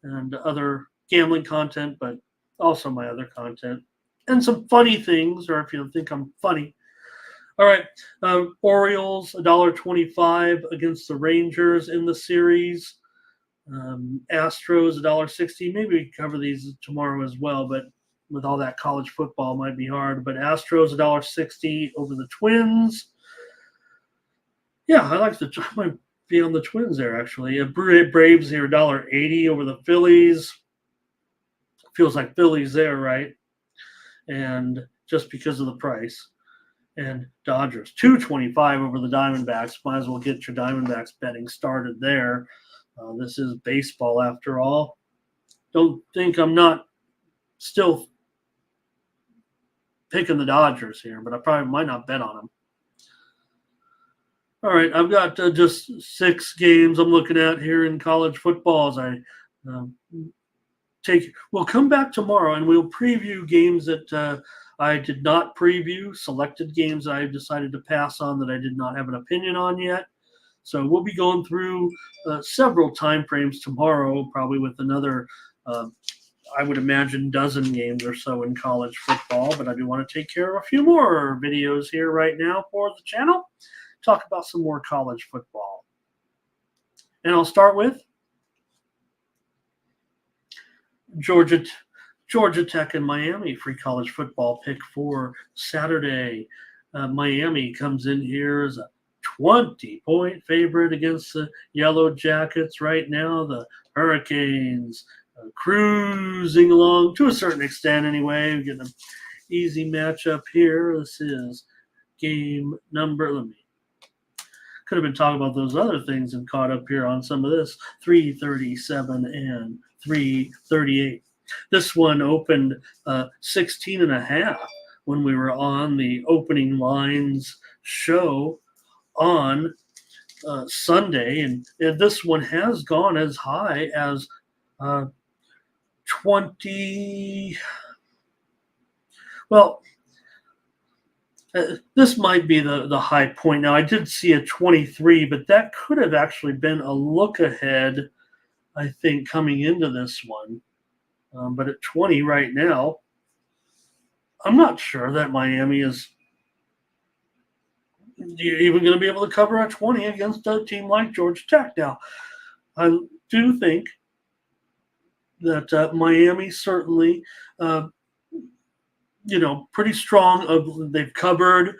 and other gambling content, but also my other content and some funny things, or if you think I'm funny. All right, Orioles $1.25 against the Rangers in the series. Astros $1.60. Maybe we can cover these tomorrow as well, but with all that college football, it might be hard. But Astros $1.60 over the Twins. Yeah, I might be on the Twins there actually. Braves here $1.80 over the Phillies. Feels like Phillies there, right? And just because of the price. And Dodgers $2.25 over the Diamondbacks. Might as well get your Diamondbacks betting started there. This is baseball after all. Don't think I'm not still picking the Dodgers here, but I probably might not bet on them. All right, I've got just 6 games I'm looking at here in college football as I we'll come back tomorrow and we'll preview games that I did not preview, selected games I decided to pass on that I did not have an opinion on yet. So we'll be going through several time frames tomorrow, probably with another, I would imagine, dozen games or so in college football. But I do want to take care of a few more videos here right now for the channel. Talk about some more college football. And I'll start with Georgia Tech and Miami, free college football pick for Saturday. Miami comes in here as a 20-point favorite against the Yellow Jackets right now. The Hurricanes cruising along to a certain extent anyway. We're getting an easy matchup here. This is game number, could have been talking about those other things and caught up here on some of this. 337 and 338. This one opened 16.5 when we were on the opening lines show on Sunday, and this one has gone as high as 20. Well, this might be the high point. Now, I did see a 23, but that could have actually been a look ahead, I think, coming into this one. But at 20 right now, I'm not sure that Miami is even going to be able to cover a 20 against a team like Georgia Tech. Now, I do think that Miami certainly, pretty strong. They've covered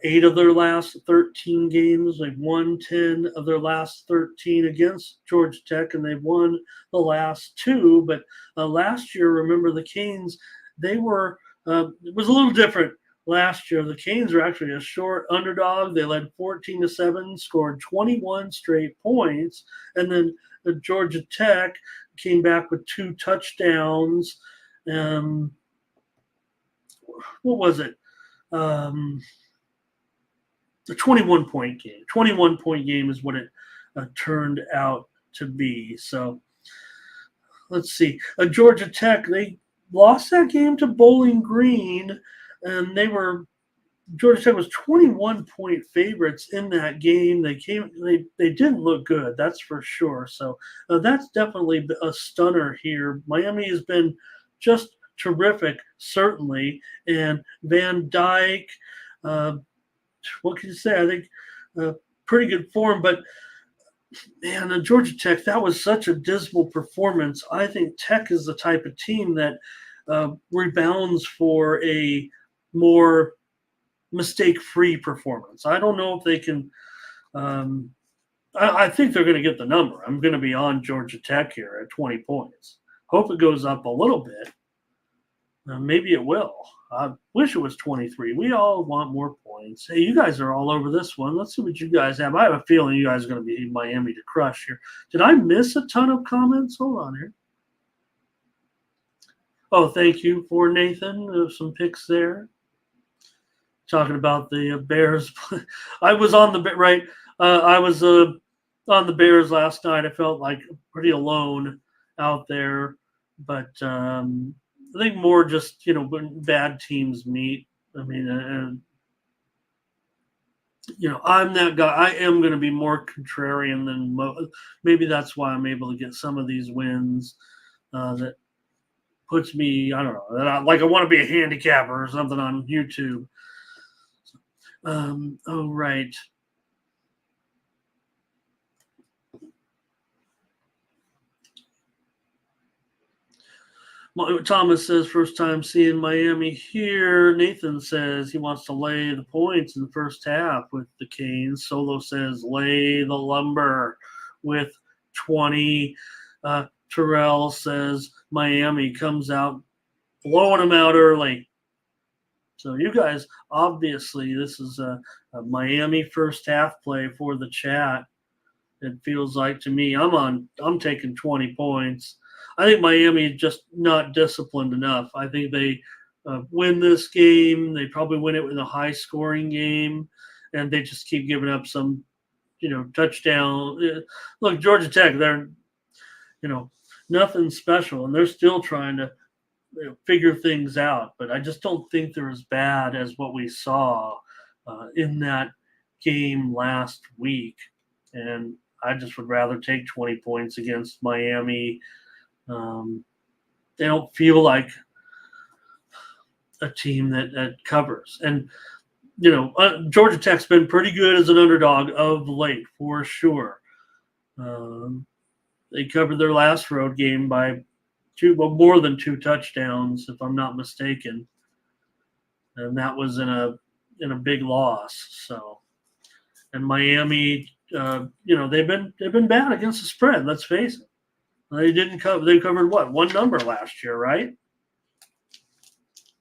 8 of their last 13 games. They've won 10 of their last 13 against Georgia Tech, and they've won the last 2. But last year, remember the Canes, they were it was a little different last year. The Canes were actually a short underdog. They led 14-7, scored 21 straight points, and then Georgia Tech came back with 2 touchdowns. What was it? The 21-point game. 21-point game is what it turned out to be. So let's see. Georgia Tech, they lost that game to Bowling Green, and Georgia Tech was 21-point favorites in that game. They didn't look good, that's for sure. So that's definitely a stunner here. Miami has been just terrific, certainly. And Van Dyke, what can you say? I think pretty good form. But, man, Georgia Tech, that was such a dismal performance. I think Tech is the type of team that rebounds for a more mistake-free performance. I don't know if they can I think they're going to get the number. I'm going to be on Georgia Tech here at 20 points. Hope it goes up a little bit. Maybe it will. I wish it was 23. We all want more points. Hey, you guys are all over this one. Let's see what you guys have. I have a feeling you guys are going to be Miami to crush here. Did I miss a ton of comments? Hold on here. Oh, thank you for Nathan. Some picks there. Talking about the Bears. I was on the I was on the Bears last night. I felt like pretty alone out there. But I think more just, when bad teams meet. I mean, I'm that guy. I am going to be more contrarian than maybe that's why I'm able to get some of these wins that puts me, I don't know, like I want to be a handicapper or something on YouTube. Oh, right. Thomas says, first time seeing Miami here. Nathan says he wants to lay the points in the first half with the Canes. Solo says, lay the lumber with 20. Terrell says, Miami comes out blowing them out early. So you guys, obviously, this is a Miami first half play for the chat. It feels like to me, I'm taking 20 points. I think Miami is just not disciplined enough. I think they win this game. They probably win it in a high-scoring game, and they just keep giving up some, touchdown. Look, Georgia Tech, they're, nothing special, and they're still trying to figure things out. But I just don't think they're as bad as what we saw in that game last week. And I just would rather take 20 points against Miami. They don't feel like a team that covers. And, Georgia Tech's been pretty good as an underdog of late, for sure. They covered their last road game by more than 2 touchdowns, if I'm not mistaken. And that was in a big loss. So, and Miami, they've been bad against the spread. Let's face it. They didn't cover. They covered what, 1 number last year, right?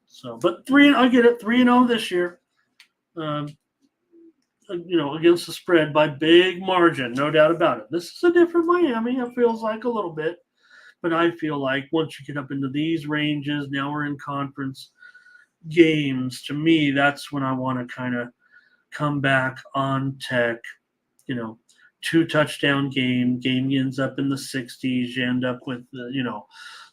So, but I get it. 3-0 this year. Against the spread by big margin, no doubt about it. This is a different Miami. It feels like a little bit, but I feel like once you get up into these ranges, now we're in conference games. To me, that's when I want to kind of come back on Tech. 2 touchdown game ends up in the 60s. You end up with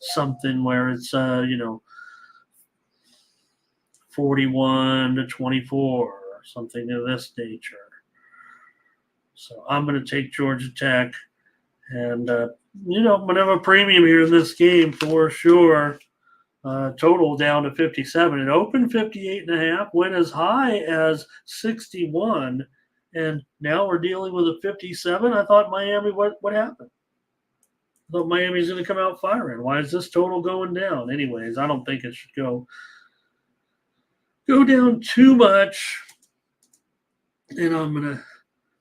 something where it's 41-24 or something of this nature. So I'm going to take Georgia Tech, and I'm going to have a premium here in this game for sure. Total down to 57. It opened 58.5, went as high as 61. And now we're dealing with a 57. I thought Miami, what happened? I thought Miami's going to come out firing. Why is this total going down? Anyways, I don't think it should go down too much. And I'm going to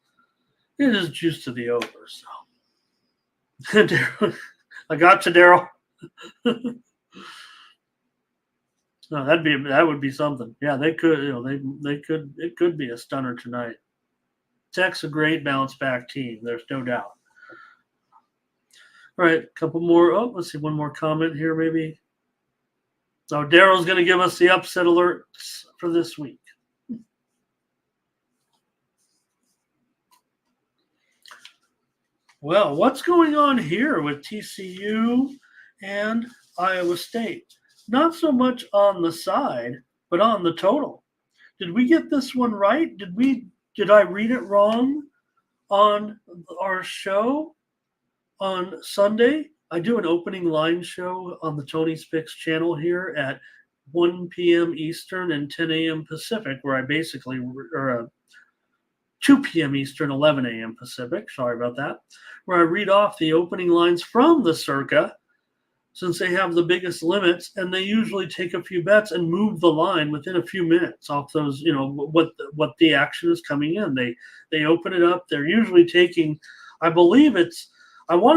– it is juice to the over. So, I got you, Daryl. No, that would be something. Yeah, they could. They could. It could be a stunner tonight. Tech's a great bounce back team. There's no doubt. All right, a couple more. Oh, let's see, one more comment here, maybe. So Daryl's going to give us the upset alerts for this week. Well, what's going on here with TCU and Iowa State? Not so much on the side, but on the total. Did we get this one right? Did I read it wrong on our show on Sunday? I do an opening line show on the Tony's Picks channel here at 1 p.m. Eastern and 10 a.m. Pacific, where I basically, or 2 p.m. Eastern, 11 a.m. Pacific, sorry about that, where I read off the opening lines from the Circa, since they have the biggest limits, and they usually take a few bets and move the line within a few minutes off those, what the action is coming in. They open it up. They're usually taking, I want to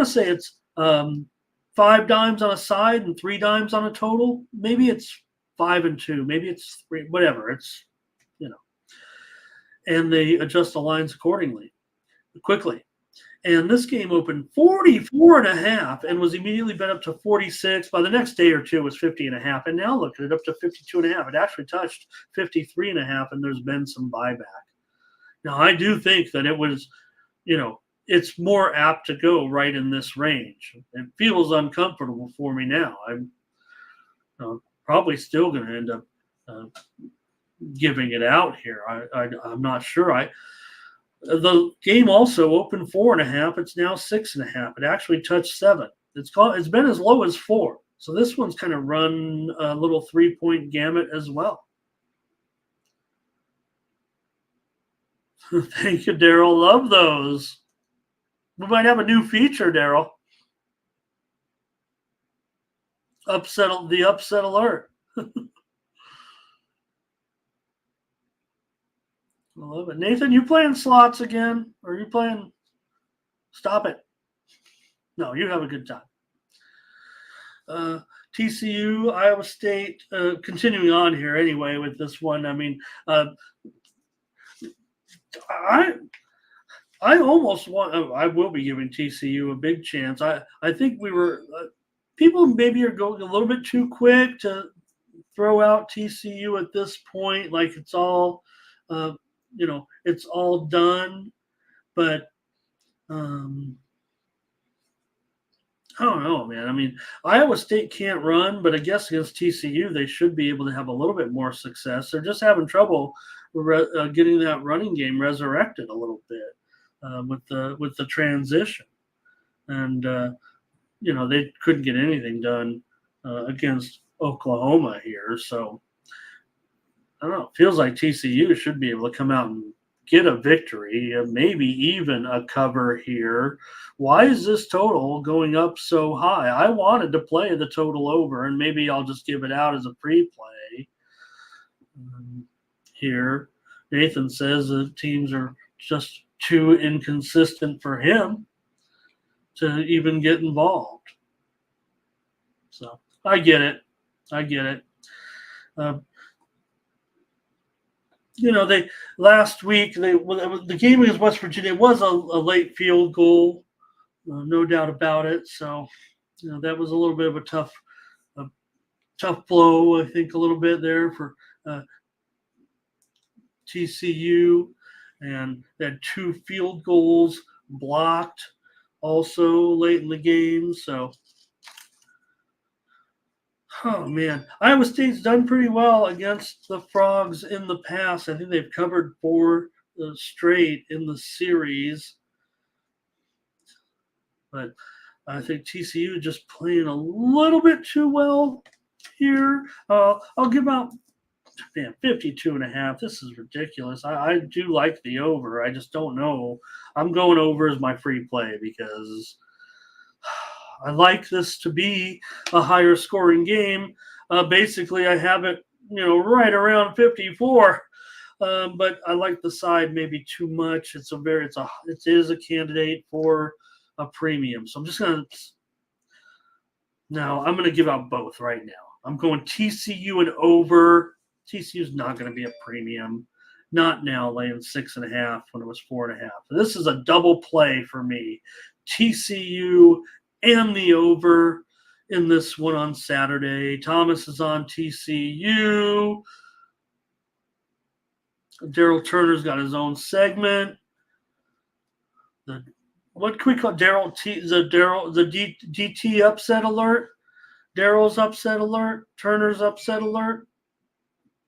say it's 5 dimes on a side and 3 dimes on a total. Maybe it's 5 and 2. Maybe it's 3, whatever. It's, and they adjust the lines accordingly, quickly. And this game opened 44.5 and was immediately bet up to 46. By the next day or two, it was 50.5. And now look at it, up to 52.5. It actually touched 53.5, and there's been some buyback. Now, I do think that it was, it's more apt to go right in this range. It feels uncomfortable for me now. I'm probably still going to end up uh, giving it out here. I'm not sure. The game also opened 4.5. It's now 6.5. It actually touched 7. It's been as low as 4. So this one's kind of run a little 3-point gamut as well. Thank you, Daryl. Love those. We might have a new feature, Daryl. The upset alert. I love it. Nathan, you playing slots again? Or are you playing? Stop it. No, you have a good time. TCU, Iowa State, continuing on here anyway with this one. I mean, I almost want. I will be giving TCU a big chance. I think we were people maybe are going a little bit too quick to throw out TCU at this point. Like it's all, it's all done. But I don't know, man. I mean, Iowa State can't run, but I guess against TCU they should be able to have a little bit more success. They're just having trouble getting that running game resurrected a little bit with the transition, and they couldn't get anything done against Oklahoma here. So I don't know. It feels like TCU should be able to come out and get a victory, maybe even a cover here. Why is this total going up so high? I wanted to play the total over, and maybe I'll just give it out as a pre-play here. Nathan says the teams are just too inconsistent for him to even get involved. So I get it. They last week the game against West Virginia was a late field goal, no doubt about it. So that was a little bit of a tough blow, I think, a little bit there for TCU, and they had 2 field goals blocked also late in the game. So. Oh, man. Iowa State's done pretty well against the Frogs in the past. I think they've covered 4 straight in the series. But I think TCU just playing a little bit too well here. I'll give out 52.5. This is ridiculous. I do like the over. I just don't know. I'm going over as my free play because I like this to be a higher scoring game. Basically, I have it, right around 54. But I like the side maybe too much. It is a candidate for a premium. So I'm just going to. Now I'm going to give out both right now. I'm going TCU and over. TCU's not going to be a premium. Not now, laying 6.5 when it was 4.5. So this is a double play for me. TCU and the over in this one on Saturday. Thomas is on TCU. Daryl Turner's got his own segment. What can we call Daryl DT upset alert? Daryl's upset alert? Turner's upset alert?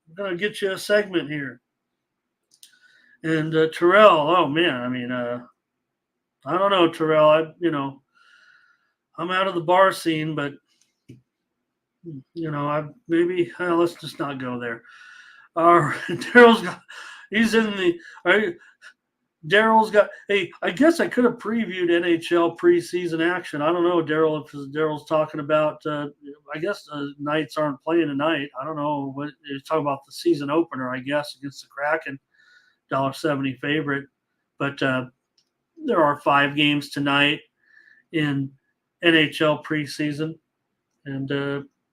I'm going to get you a segment here. And Terrell, oh man, I mean, I don't know, Terrell. I'm out of the bar scene, but let's just not go there. Daryl's got. He's in the. Daryl's got. Hey, I guess I could have previewed NHL preseason action. I don't know, Daryl. If Daryl's talking about, I guess Knights aren't playing tonight. I don't know what he's talking about. The season opener, I guess, against the Kraken, $1.70 favorite. But there are 5 games tonight in NHL preseason, and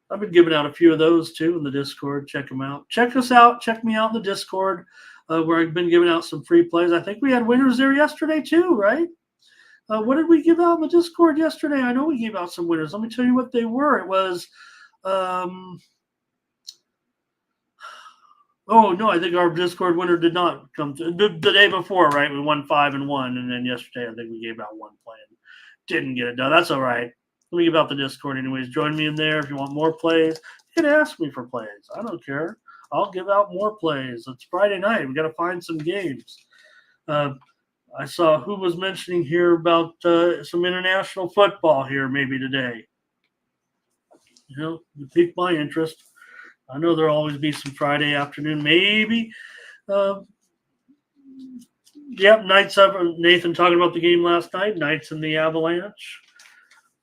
I've been giving out a few of those too in the Discord. Check them out. Check us out. Check me out in the Discord where I've been giving out some free plays. I think we had winners there yesterday too, right? What did we give out in the Discord yesterday? I know we gave out some winners. Let me tell you what they were. It was Oh no, I think our Discord winner did not come to the day before, right? We won 5-1, and then yesterday I think we gave out one play and didn't get it done. That's all right. Let me give out the Discord anyways. Join me in there if you want more plays. You can ask me for plays. I don't care. I'll give out more plays. It's Friday night. We got to find some games. Uh, I saw who was mentioning here about some international football here maybe today. You piqued my interest. I know there'll always be some Friday afternoon, maybe. Uh, Yep, Knights up. Nathan talking about the game last night. Knights and the Avalanche.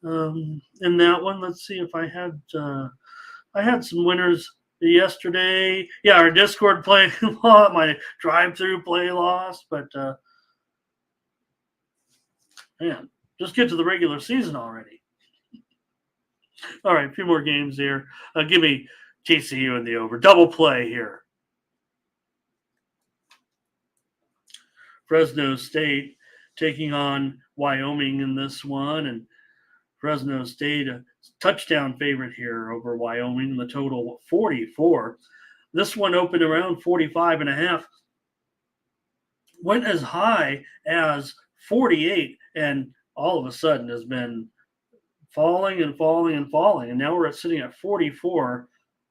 In that one, let's see if I had some winners yesterday. Yeah, our Discord play lost, my drive-through play lost, but man, just get to the regular season already. All right, a few more games here. Give me TCU in the over. Double play here. Fresno State taking on Wyoming in this one, and Fresno State a touchdown favorite here over Wyoming. The total 44. This one opened around 45.5. Went as high as 48, and all of a sudden has been falling and falling and falling. And now we're sitting at 44.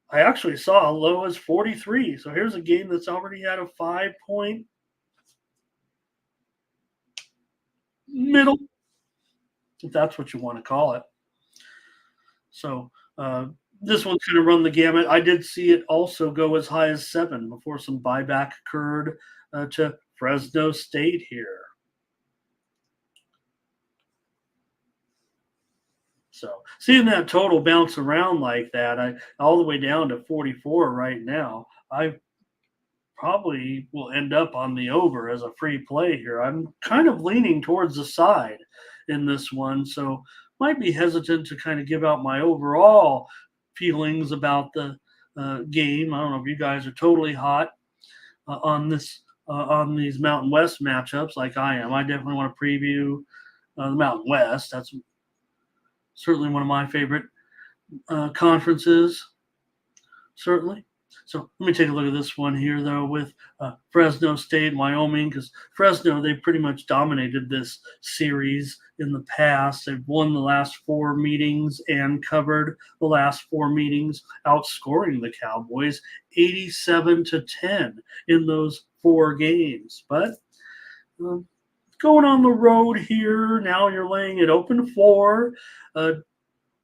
I actually saw a low as 43. So here's a game that's already had a 5-point middle, if that's what you want to call it. So this one's going to run the gamut. I did see it also go as high as 7 before some buyback occurred to Fresno State here. So seeing that total bounce around like that, all the way down to 44 right now, I probably will end up on the over as a free play here. I'm kind of leaning towards the side in this one, so might be hesitant to kind of give out my overall feelings about the game. I don't know if you guys are totally hot on these Mountain West matchups like I am. I definitely want to preview the Mountain West. That's certainly one of my favorite conferences. Certainly. So let me take a look at this one here, though, with Fresno State and Wyoming, because Fresno, they pretty much dominated this series in the past. They've won the last 4 meetings and covered the last 4 meetings, outscoring the Cowboys 87-10 in those 4 games. But going on the road here, now you're laying it open 4,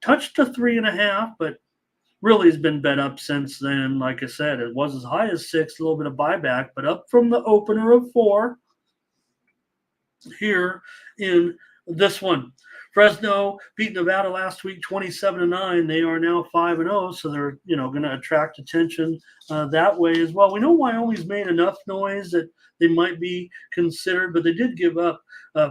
touched to 3.5, but really has been bet up since then. Like I said, it was as high as 6, a little bit of buyback, but up from the opener of 4 here in this one. Fresno beat Nevada last week 27-9. They are now 5-0, so they're going to attract attention that way as well. We know Wyoming's made enough noise that they might be considered, but they did give up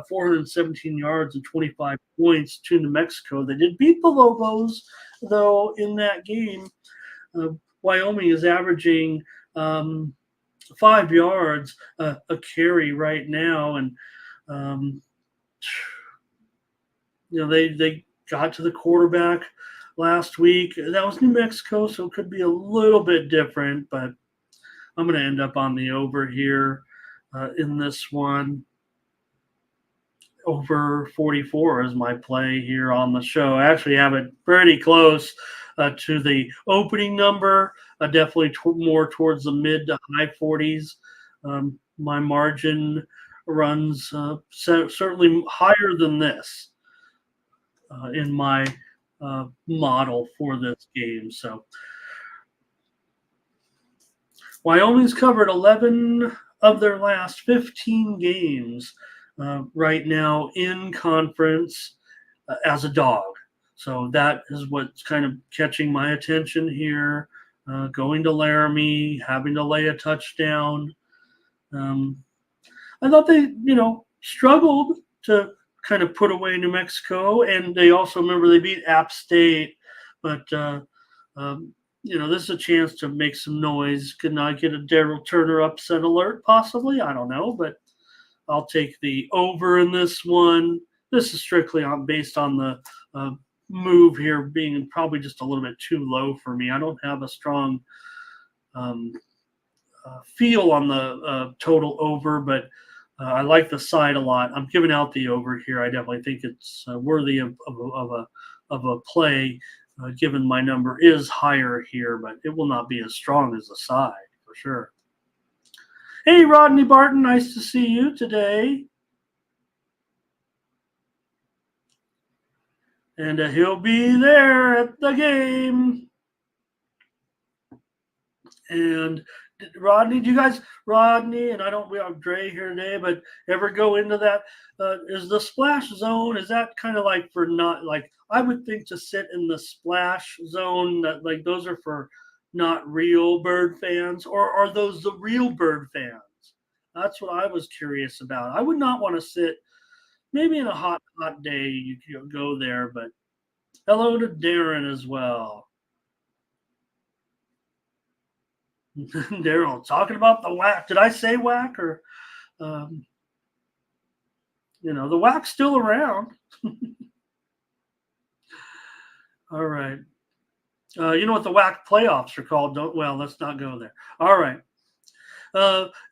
417 yards and 25 points to New Mexico. They did beat the Lobos, though, in that game. Wyoming is averaging 5 yards a carry right now, and they got to the quarterback last week. That was New Mexico, so it could be a little bit different, but I'm going to end up on the over here in this one. Over 44 is my play here on the show. I actually have it pretty close to the opening number, definitely more towards the mid to high 40s. My margin runs certainly higher than this in my model for this game. So Wyoming's covered 11 of their last 15 games right now in conference as a dog. So that is what's kind of catching my attention here. Going to Laramie, having to lay a touchdown. I thought they, struggled to kind of put away New Mexico, and they also remember they beat App State, but this is a chance to make some noise. Could I get a Daryl Turner upset alert? Possibly, I don't know, but I'll take the over in this one. This is strictly based on the move here being probably just a little bit too low for me. I don't have a strong feel on the total over, but I like the side a lot. I'm giving out the over here. I definitely think it's worthy of a play, given my number is higher here, but it will not be as strong as the side for sure. Hey, Rodney Barton, nice to see you today. And he'll be there at the game. And Rodney, do you guys, Rodney, and I don't, we have Dre here today, but ever go into that? Is the splash zone, is that kind of like for not, like, I would think to sit in the splash zone, that like those are for not real bird fans, or are those the real bird fans? That's what I was curious about. I would not want to sit, maybe in a hot day, you could go there, but hello to Darren as well. Daryl, talking about the whack. Did I say whack or, um, the whack's still around. All right. You know what the whack playoffs are called? Let's not go there. All right.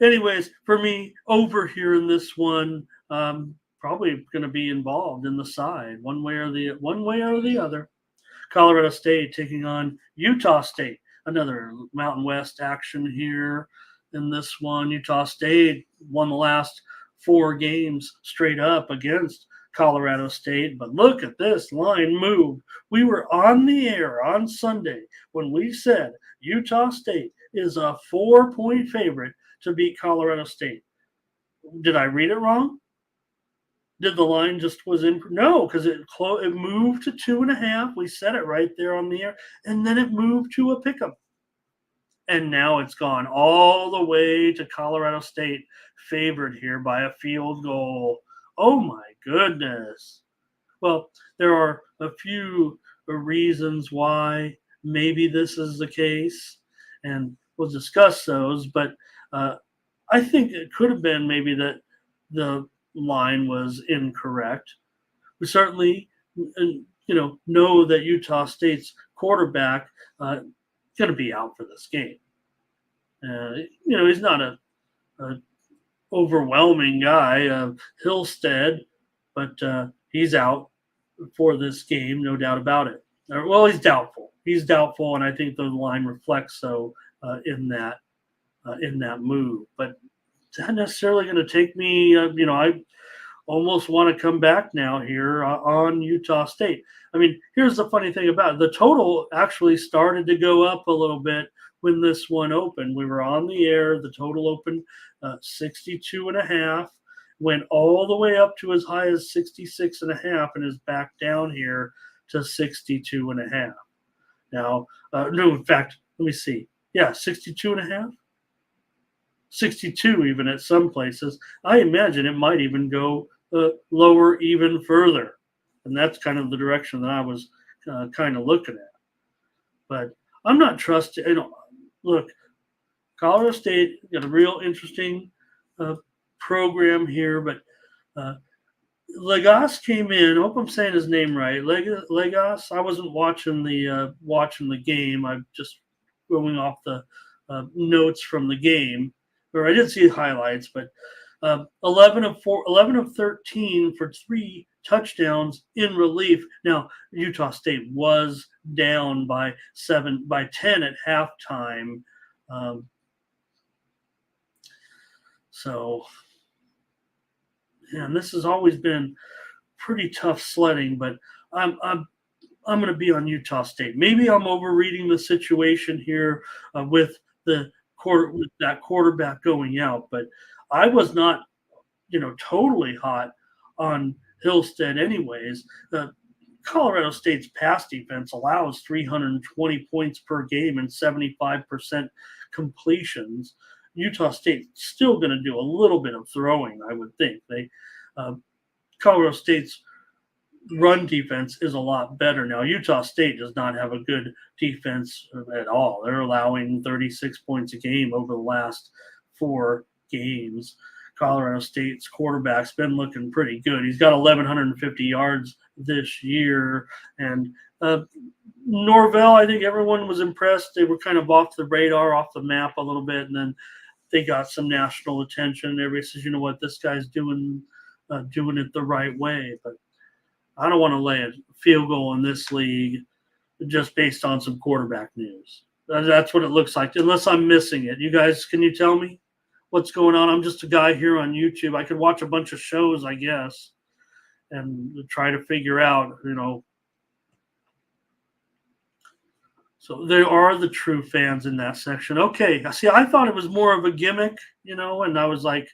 Anyways, for me, over here in this one, probably going to be involved in the side one way or the other. Colorado State taking on Utah State. Another Mountain West action here in this one. Utah State won the last 4 games straight up against Colorado State. But look at this line move. We were on the air on Sunday when we said Utah State is a 4-point favorite to beat Colorado State. Did I read it wrong? Did the line just was in? No, because it moved to 2.5. We said it right there on the air, and then it moved to a pick'em, and now it's gone all the way to Colorado State, favored here by a field goal. Oh my goodness! Well, there are a few reasons why maybe this is the case, and we'll discuss those. But I think it could have been maybe that the line was incorrect. We certainly, know that Utah State's quarterback going to be out for this game. He's not a overwhelming guy, Hillstead, but he's out for this game, no doubt about it. Well, he's doubtful. He's doubtful, and I think the line reflects so in that move. But it's not necessarily going to take me. I almost want to come back now here on Utah State. I mean, here's the funny thing about it. The total actually started to go up a little bit when this one opened. We were on the air. The total opened 62.5, went all the way up to as high as 66.5, and is back down here to 62.5. Now, no, in fact, let me see. Yeah, 62.5. 62 even at some places. I imagine it might even go lower even further. And that's kind of the direction that I was kind of looking at. But I'm not trusting. Look, Colorado State got a real interesting program here, but Legas came in. I hope I'm saying his name right. Legas. I wasn't watching the game. I'm just going off the notes from the game, or I did see highlights. But 11 of 13 for 3 touchdowns in relief. Now Utah State was down by 10 at halftime. So, and this has always been pretty tough sledding, but I'm going to be on Utah State. Maybe I'm overreading the situation here with that quarterback going out, but I was not, totally hot on Hillstead anyways. Colorado State's pass defense allows 320 points per game and 75% completions. Utah State's still going to do a little bit of throwing, I would think. Colorado State's run defense is a lot better now. Utah State does not have a good defense at all. They're allowing 36 points a game over the last 4 games. Colorado State's quarterback's been looking pretty good. He's got 1,150 yards this year. And Norvell, I think everyone was impressed. They were kind of off the radar, off the map a little bit. And then they got some national attention. Everybody says, you know what, this guy's doing it the right way. But I don't want to lay a field goal in this league just based on some quarterback news. That's what it looks like, unless I'm missing it. You guys, can you tell me what's going on? I'm just a guy here on YouTube. I could watch a bunch of shows, I guess, and try to figure out, So there are the true fans in that section. Okay, see, I thought it was more of a gimmick, and I was like,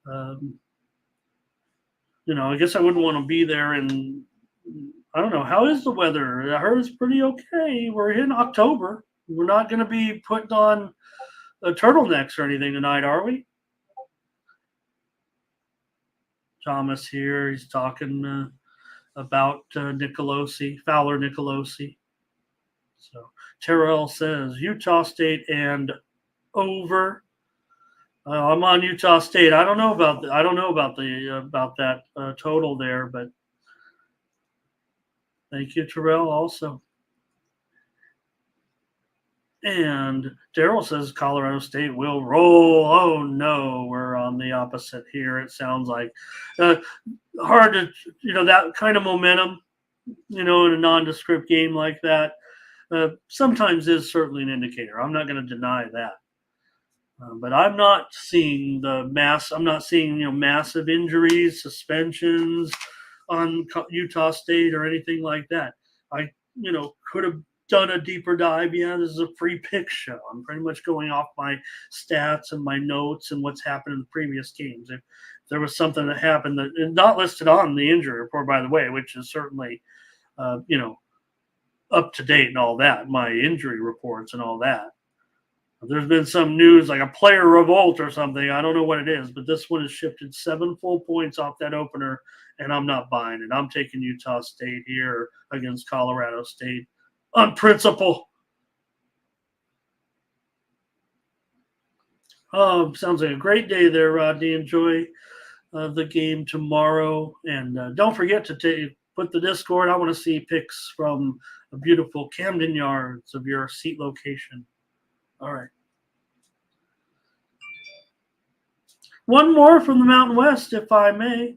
um, I guess I wouldn't want to be there. And I don't know, how is the weather? I heard it's pretty okay. We're in October. We're not going to be putting on turtlenecks or anything tonight, are we? Thomas here. He's talking about Fowler Nicolosi. So Terrell says Utah State and over. I'm on Utah State. I don't know about that total there, but thank you, Terrell. Also, and Daryl says Colorado State will roll. Oh no, we're on the opposite here. It sounds like hard to that kind of momentum. In a nondescript game like that. Sometimes is certainly an indicator. I'm not going to deny that. But I'm not seeing I'm not seeing massive injuries, suspensions on Utah State or anything like that. I could have done a deeper dive. Yeah, this is a free pick show. I'm pretty much going off my stats and my notes and what's happened in the previous games. If there was something that happened that is not listed on the injury report, by the way, which is certainly up to date and all that, my injury reports and all that. There's been some news like a player revolt or something. I don't know what it is, but this one has shifted 7 full points off that opener, and I'm not buying it. I'm taking Utah State here against Colorado State on principle. Oh, sounds like a great day there, Rodney. Enjoy the game tomorrow. And don't forget to put the Discord. I want to see pics from a beautiful Camden Yards of your seat location. All right. One more from the Mountain West, if I may.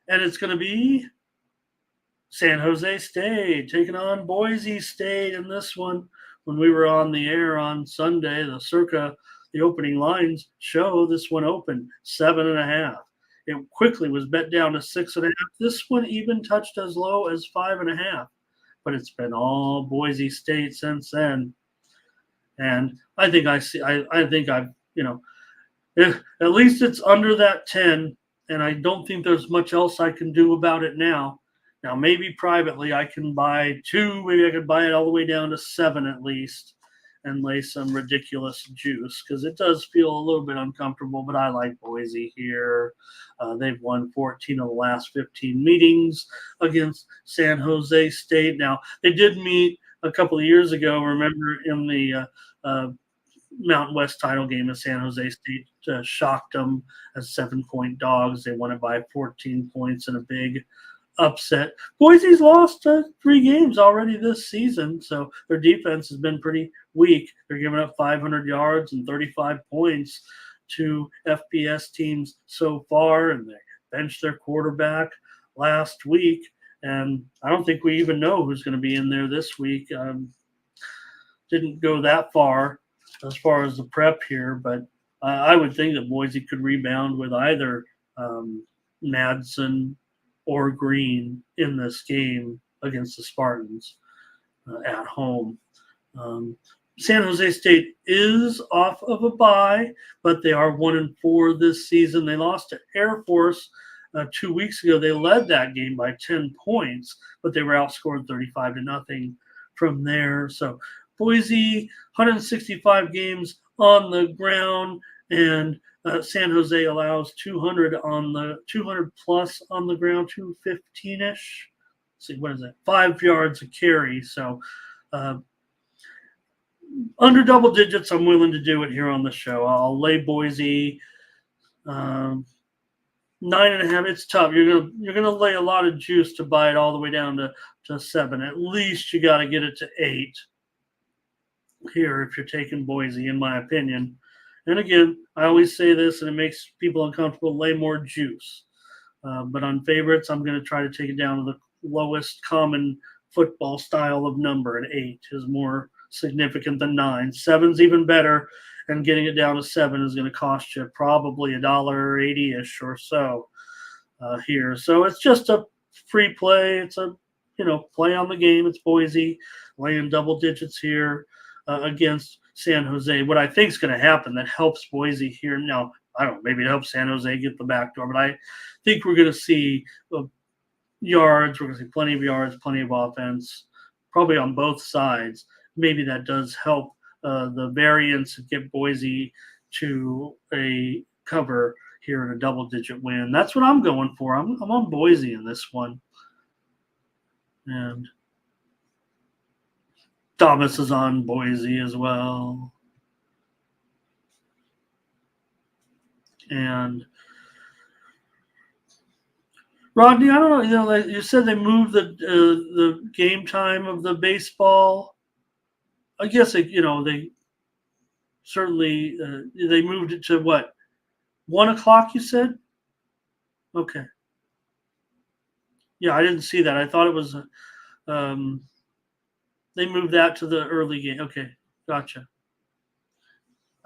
And it's going to be San Jose State taking on Boise State in this one. When we were on the air on Sunday, the opening lines show this one opened 7.5. It quickly was bet down to 6.5. This one even touched as low as 5.5. But it's been all Boise State since then. And I think at least it's under that 10, and I don't think there's much else I can do about it now. Now, maybe privately I can buy 2, maybe I could buy it all the way down to 7 at least and lay some ridiculous juice because it does feel a little bit uncomfortable, but I like Boise here. They've won 14 of the last 15 meetings against San Jose State. Now, they did meet a couple of years ago, remember, in the Mountain West title game of San Jose State shocked them as 7-point dogs. They won it by 14 points in a big upset. Boise's lost 3 games already this season, so their defense has been pretty weak. They're giving up 500 yards and 35 points to FBS teams so far, and they benched their quarterback last week. And I don't think we even know who's going to be in there this week. Didn't go that far as the prep here, but I would think that Boise could rebound with either Madsen or Green in this game against the Spartans at home. San Jose State is off of a bye, but they are 1-4 this season. They lost to Air Force 2 weeks ago. They led that game by 10 points, but they were outscored 35-0 from there. So Boise, 165 games on the ground, and San Jose allows 200 plus on the ground, 215-ish. Let's see, what is that? 5 yards a carry. So under double digits, I'm willing to do it here on the show. I'll lay Boise 9.5. It's tough. You're gonna lay a lot of juice to buy it all the way down to 7. At least you got to get it to 8 here if you're taking Boise, in my opinion. And again, I always say this, and it makes people uncomfortable, lay more juice. But on favorites, I'm going to try to take it down to the lowest common football style of number. An 8 is more significant than 9. 7's even better, and getting it down to 7 is going to cost you probably $1.80-ish or so here. So it's just a free play. It's a play on the game. It's Boise laying double digits here against San Jose. What I think is going to happen that helps Boise here now. I don't know, maybe it helps San Jose get the back door, but I think we're going to see yards. We're going to see plenty of yards, plenty of offense, probably on both sides. Maybe that does help the variance and get Boise to a cover here in a double-digit win. That's what I'm going for. I'm on Boise in this one. And Thomas is on Boise as well. And Rodney, I don't know. You said they moved the game time of the baseball. I guess they certainly they moved it to what, 1:00? You said. Okay. Yeah, I didn't see that. I thought it was. They moved that to the early game. Okay, gotcha.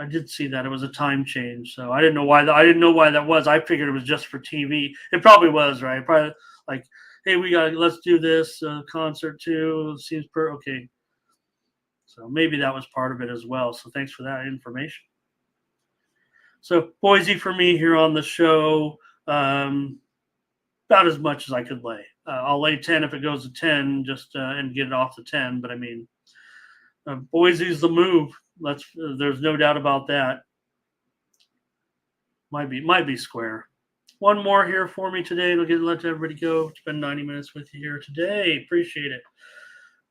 I did see that it was a time change, so I didn't know why. I didn't know why that was. I figured it was just for TV. It probably was, right? Probably like, hey, let's do this concert too. Seems okay. So maybe that was part of it as well. So thanks for that information. So Boise for me here on the show, about as much as I could lay. I'll lay 10 if it goes to 10, just and get it off the 10. But I mean, Boise's the move. There's no doubt about that. Might be square. One more here for me today. It'll let everybody go. Spend 90 minutes with you here today. Appreciate it.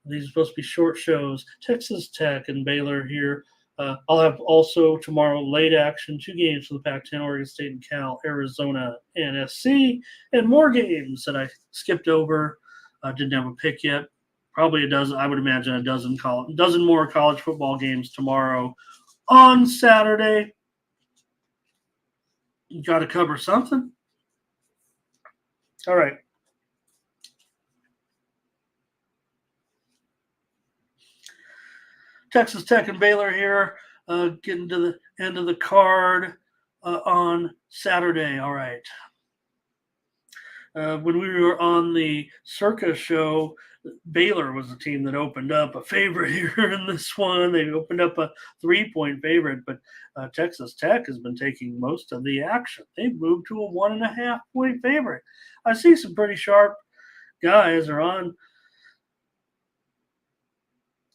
These are supposed to be short shows. Texas Tech and Baylor here. I'll have also tomorrow late action, 2 games for the Pac-10, Oregon State and Cal, Arizona and SC, and more games that I skipped over. Didn't have a pick yet. Probably a dozen. I would imagine a dozen more college football games tomorrow. On Saturday, you got to cover something. All right. Texas Tech and Baylor here, getting to the end of the card on Saturday. All right. When we were on the Circa show, Baylor was the team that opened up a favorite here in this one. They opened up a 3-point favorite, but Texas Tech has been taking most of the action. They've moved to a 1.5-point favorite. I see some pretty sharp guys are on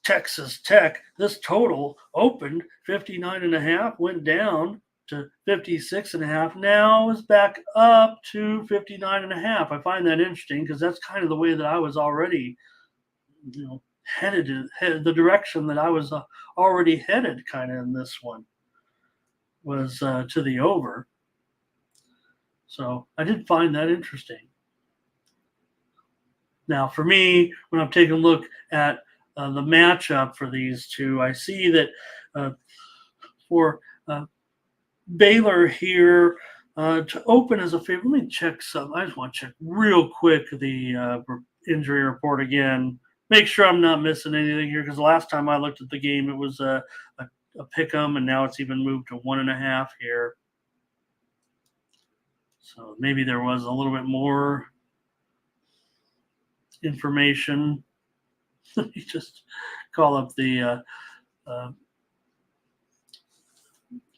Texas Tech. This total opened 59.5, went down to 56.5. Now is back up to 59.5. I find that interesting because that's kind of the way that I was already, headed the direction that I was already headed. Kind of in this one was to the over. So I did find that interesting. Now, for me, when I'm taking a look at the matchup for these two, I see that for Baylor here to open as a favorite. Let me check some. I just want to check real quick the injury report again. Make sure I'm not missing anything here because the last time I looked at the game, it was a pick 'em, and now it's even moved to 1.5 here. So maybe there was a little bit more information. Let me just call up the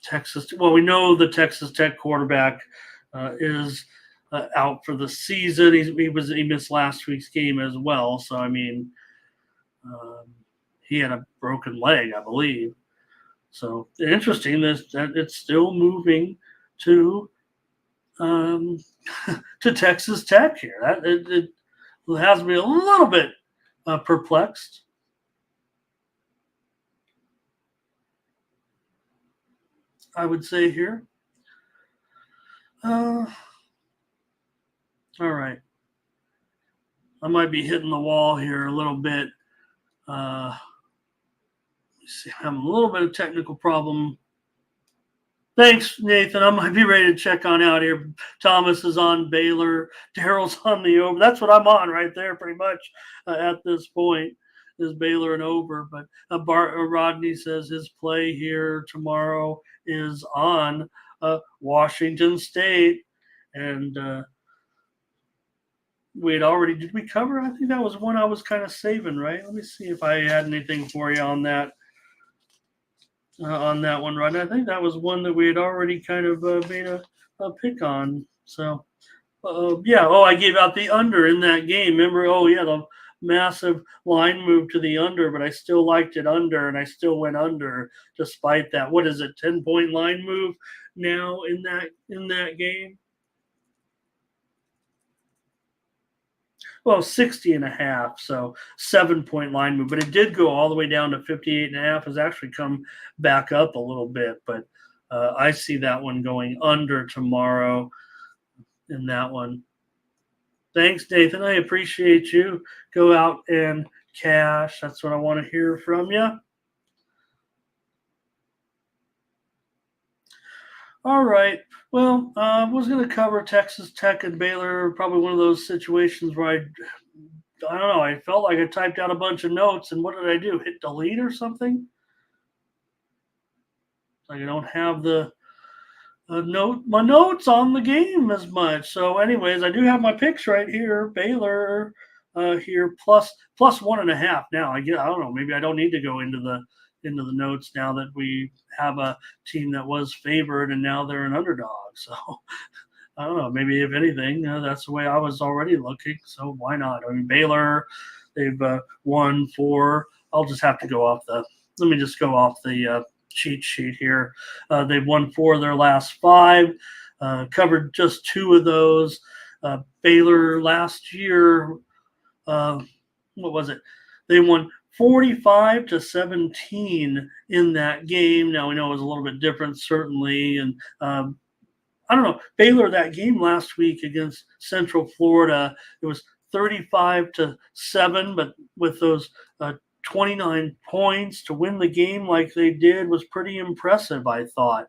Texas. Well, we know the Texas Tech quarterback is out for the season. He missed last week's game as well. So I mean, he had a broken leg, I believe. So interesting that it's still moving to to Texas Tech here. It has me a little bit perplexed. I would say here. All right. I might be hitting the wall here a little bit. Let me see. I'm having a little bit of technical problem. Thanks, Nathan. I might be ready to check on out here. Thomas is on Baylor. Daryl's on the over. That's what I'm on right there, pretty much at this point. Is Baylor and over? But Rodney says his play here tomorrow is on Washington State, and did we cover? I think that was one I was kind of saving, right? Let me see if I had anything for you on that. On that one, right? I think that was one that we had already kind of made a pick on. So, yeah. Oh, I gave out the under in that game. Remember? Oh, yeah, the massive line move to the under, but I still liked it under, and I still went under despite that. What is it? 10-point line move now in that game. Well, 60.5, so 7-point line move, but it did go all the way down to 58.5. Has actually come back up a little bit, but I see that one going under tomorrow in that one. Thanks, Nathan. I appreciate you. Go out and cash. That's what I want to hear from you. All right. Well, I was going to cover Texas Tech and Baylor. Probably one of those situations where I don't know. I felt like I typed out a bunch of notes, and what did I do? Hit delete or something? Like I don't have my notes on the game as much. So, anyways, I do have my picks right here. Baylor here plus 1.5. Now I don't know. Maybe I don't need to go into the notes now that we have a team that was favored and now they're an underdog. So I don't know. Maybe if anything, that's the way I was already looking. So why not? I mean, Baylor, they've won 4. I'll just have to go off the. Let me just go off the cheat sheet here. They've won 4 of their last 5. Covered just 2 of those. Baylor last year, what was it? They won 45-17 in that game. Now we know it was a little bit different, certainly, and I don't know. Baylor, that game last week against Central Florida, it was 35-7, but with those 29 points to win the game like they did was pretty impressive, I thought.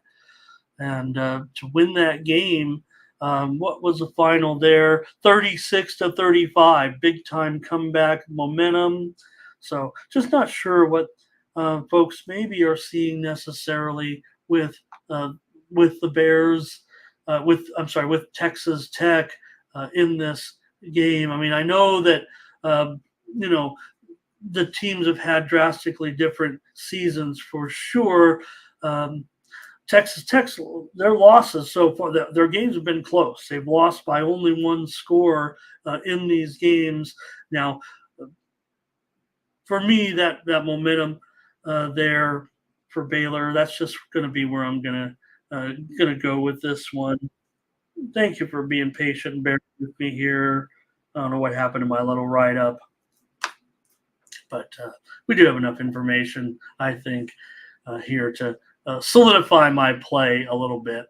And to win that game, what was the final there? 36-35, big time comeback momentum. So just not sure what folks maybe are seeing necessarily with the Bears, with Texas Tech in this game. I mean, I know that the teams have had drastically different seasons for sure. Texas Tech's their losses so far, their games have been close. They've lost by only 1 score in these games. Now, for me, that momentum there for Baylor, that's just going to be where I'm going to go with this one. Thank you for being patient and bearing with me here. I don't know what happened to my little write-up, but we do have enough information, I think, here to solidify my play a little bit.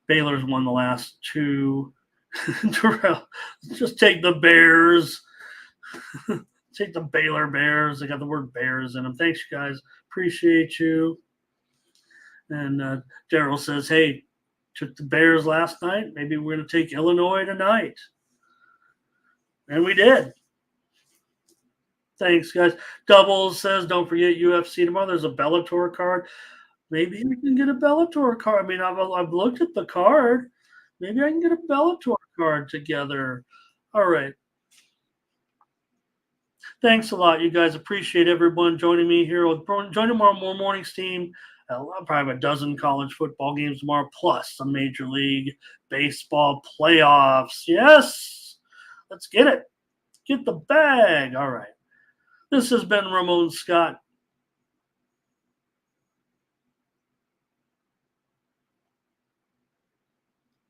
Baylor's won the last 2. Terrell, just take the Bears. Take the Baylor Bears. They got the word Bears in them. Thanks, you guys. Appreciate you. And Daryl says, hey, took the Bears last night. Maybe we're going to take Illinois tonight. And we did. Thanks, guys. Doubles says, don't forget UFC tomorrow. There's a Bellator card. Maybe we can get a Bellator card. I mean, I've looked at the card. Maybe I can get a Bellator card together. All right. Thanks a lot, you guys. Appreciate everyone joining me here. Join tomorrow morning's team. I'll probably have a dozen college football games tomorrow, plus some Major League Baseball playoffs. Yes, let's get it. Get the bag. All right. This has been Ramon Scott.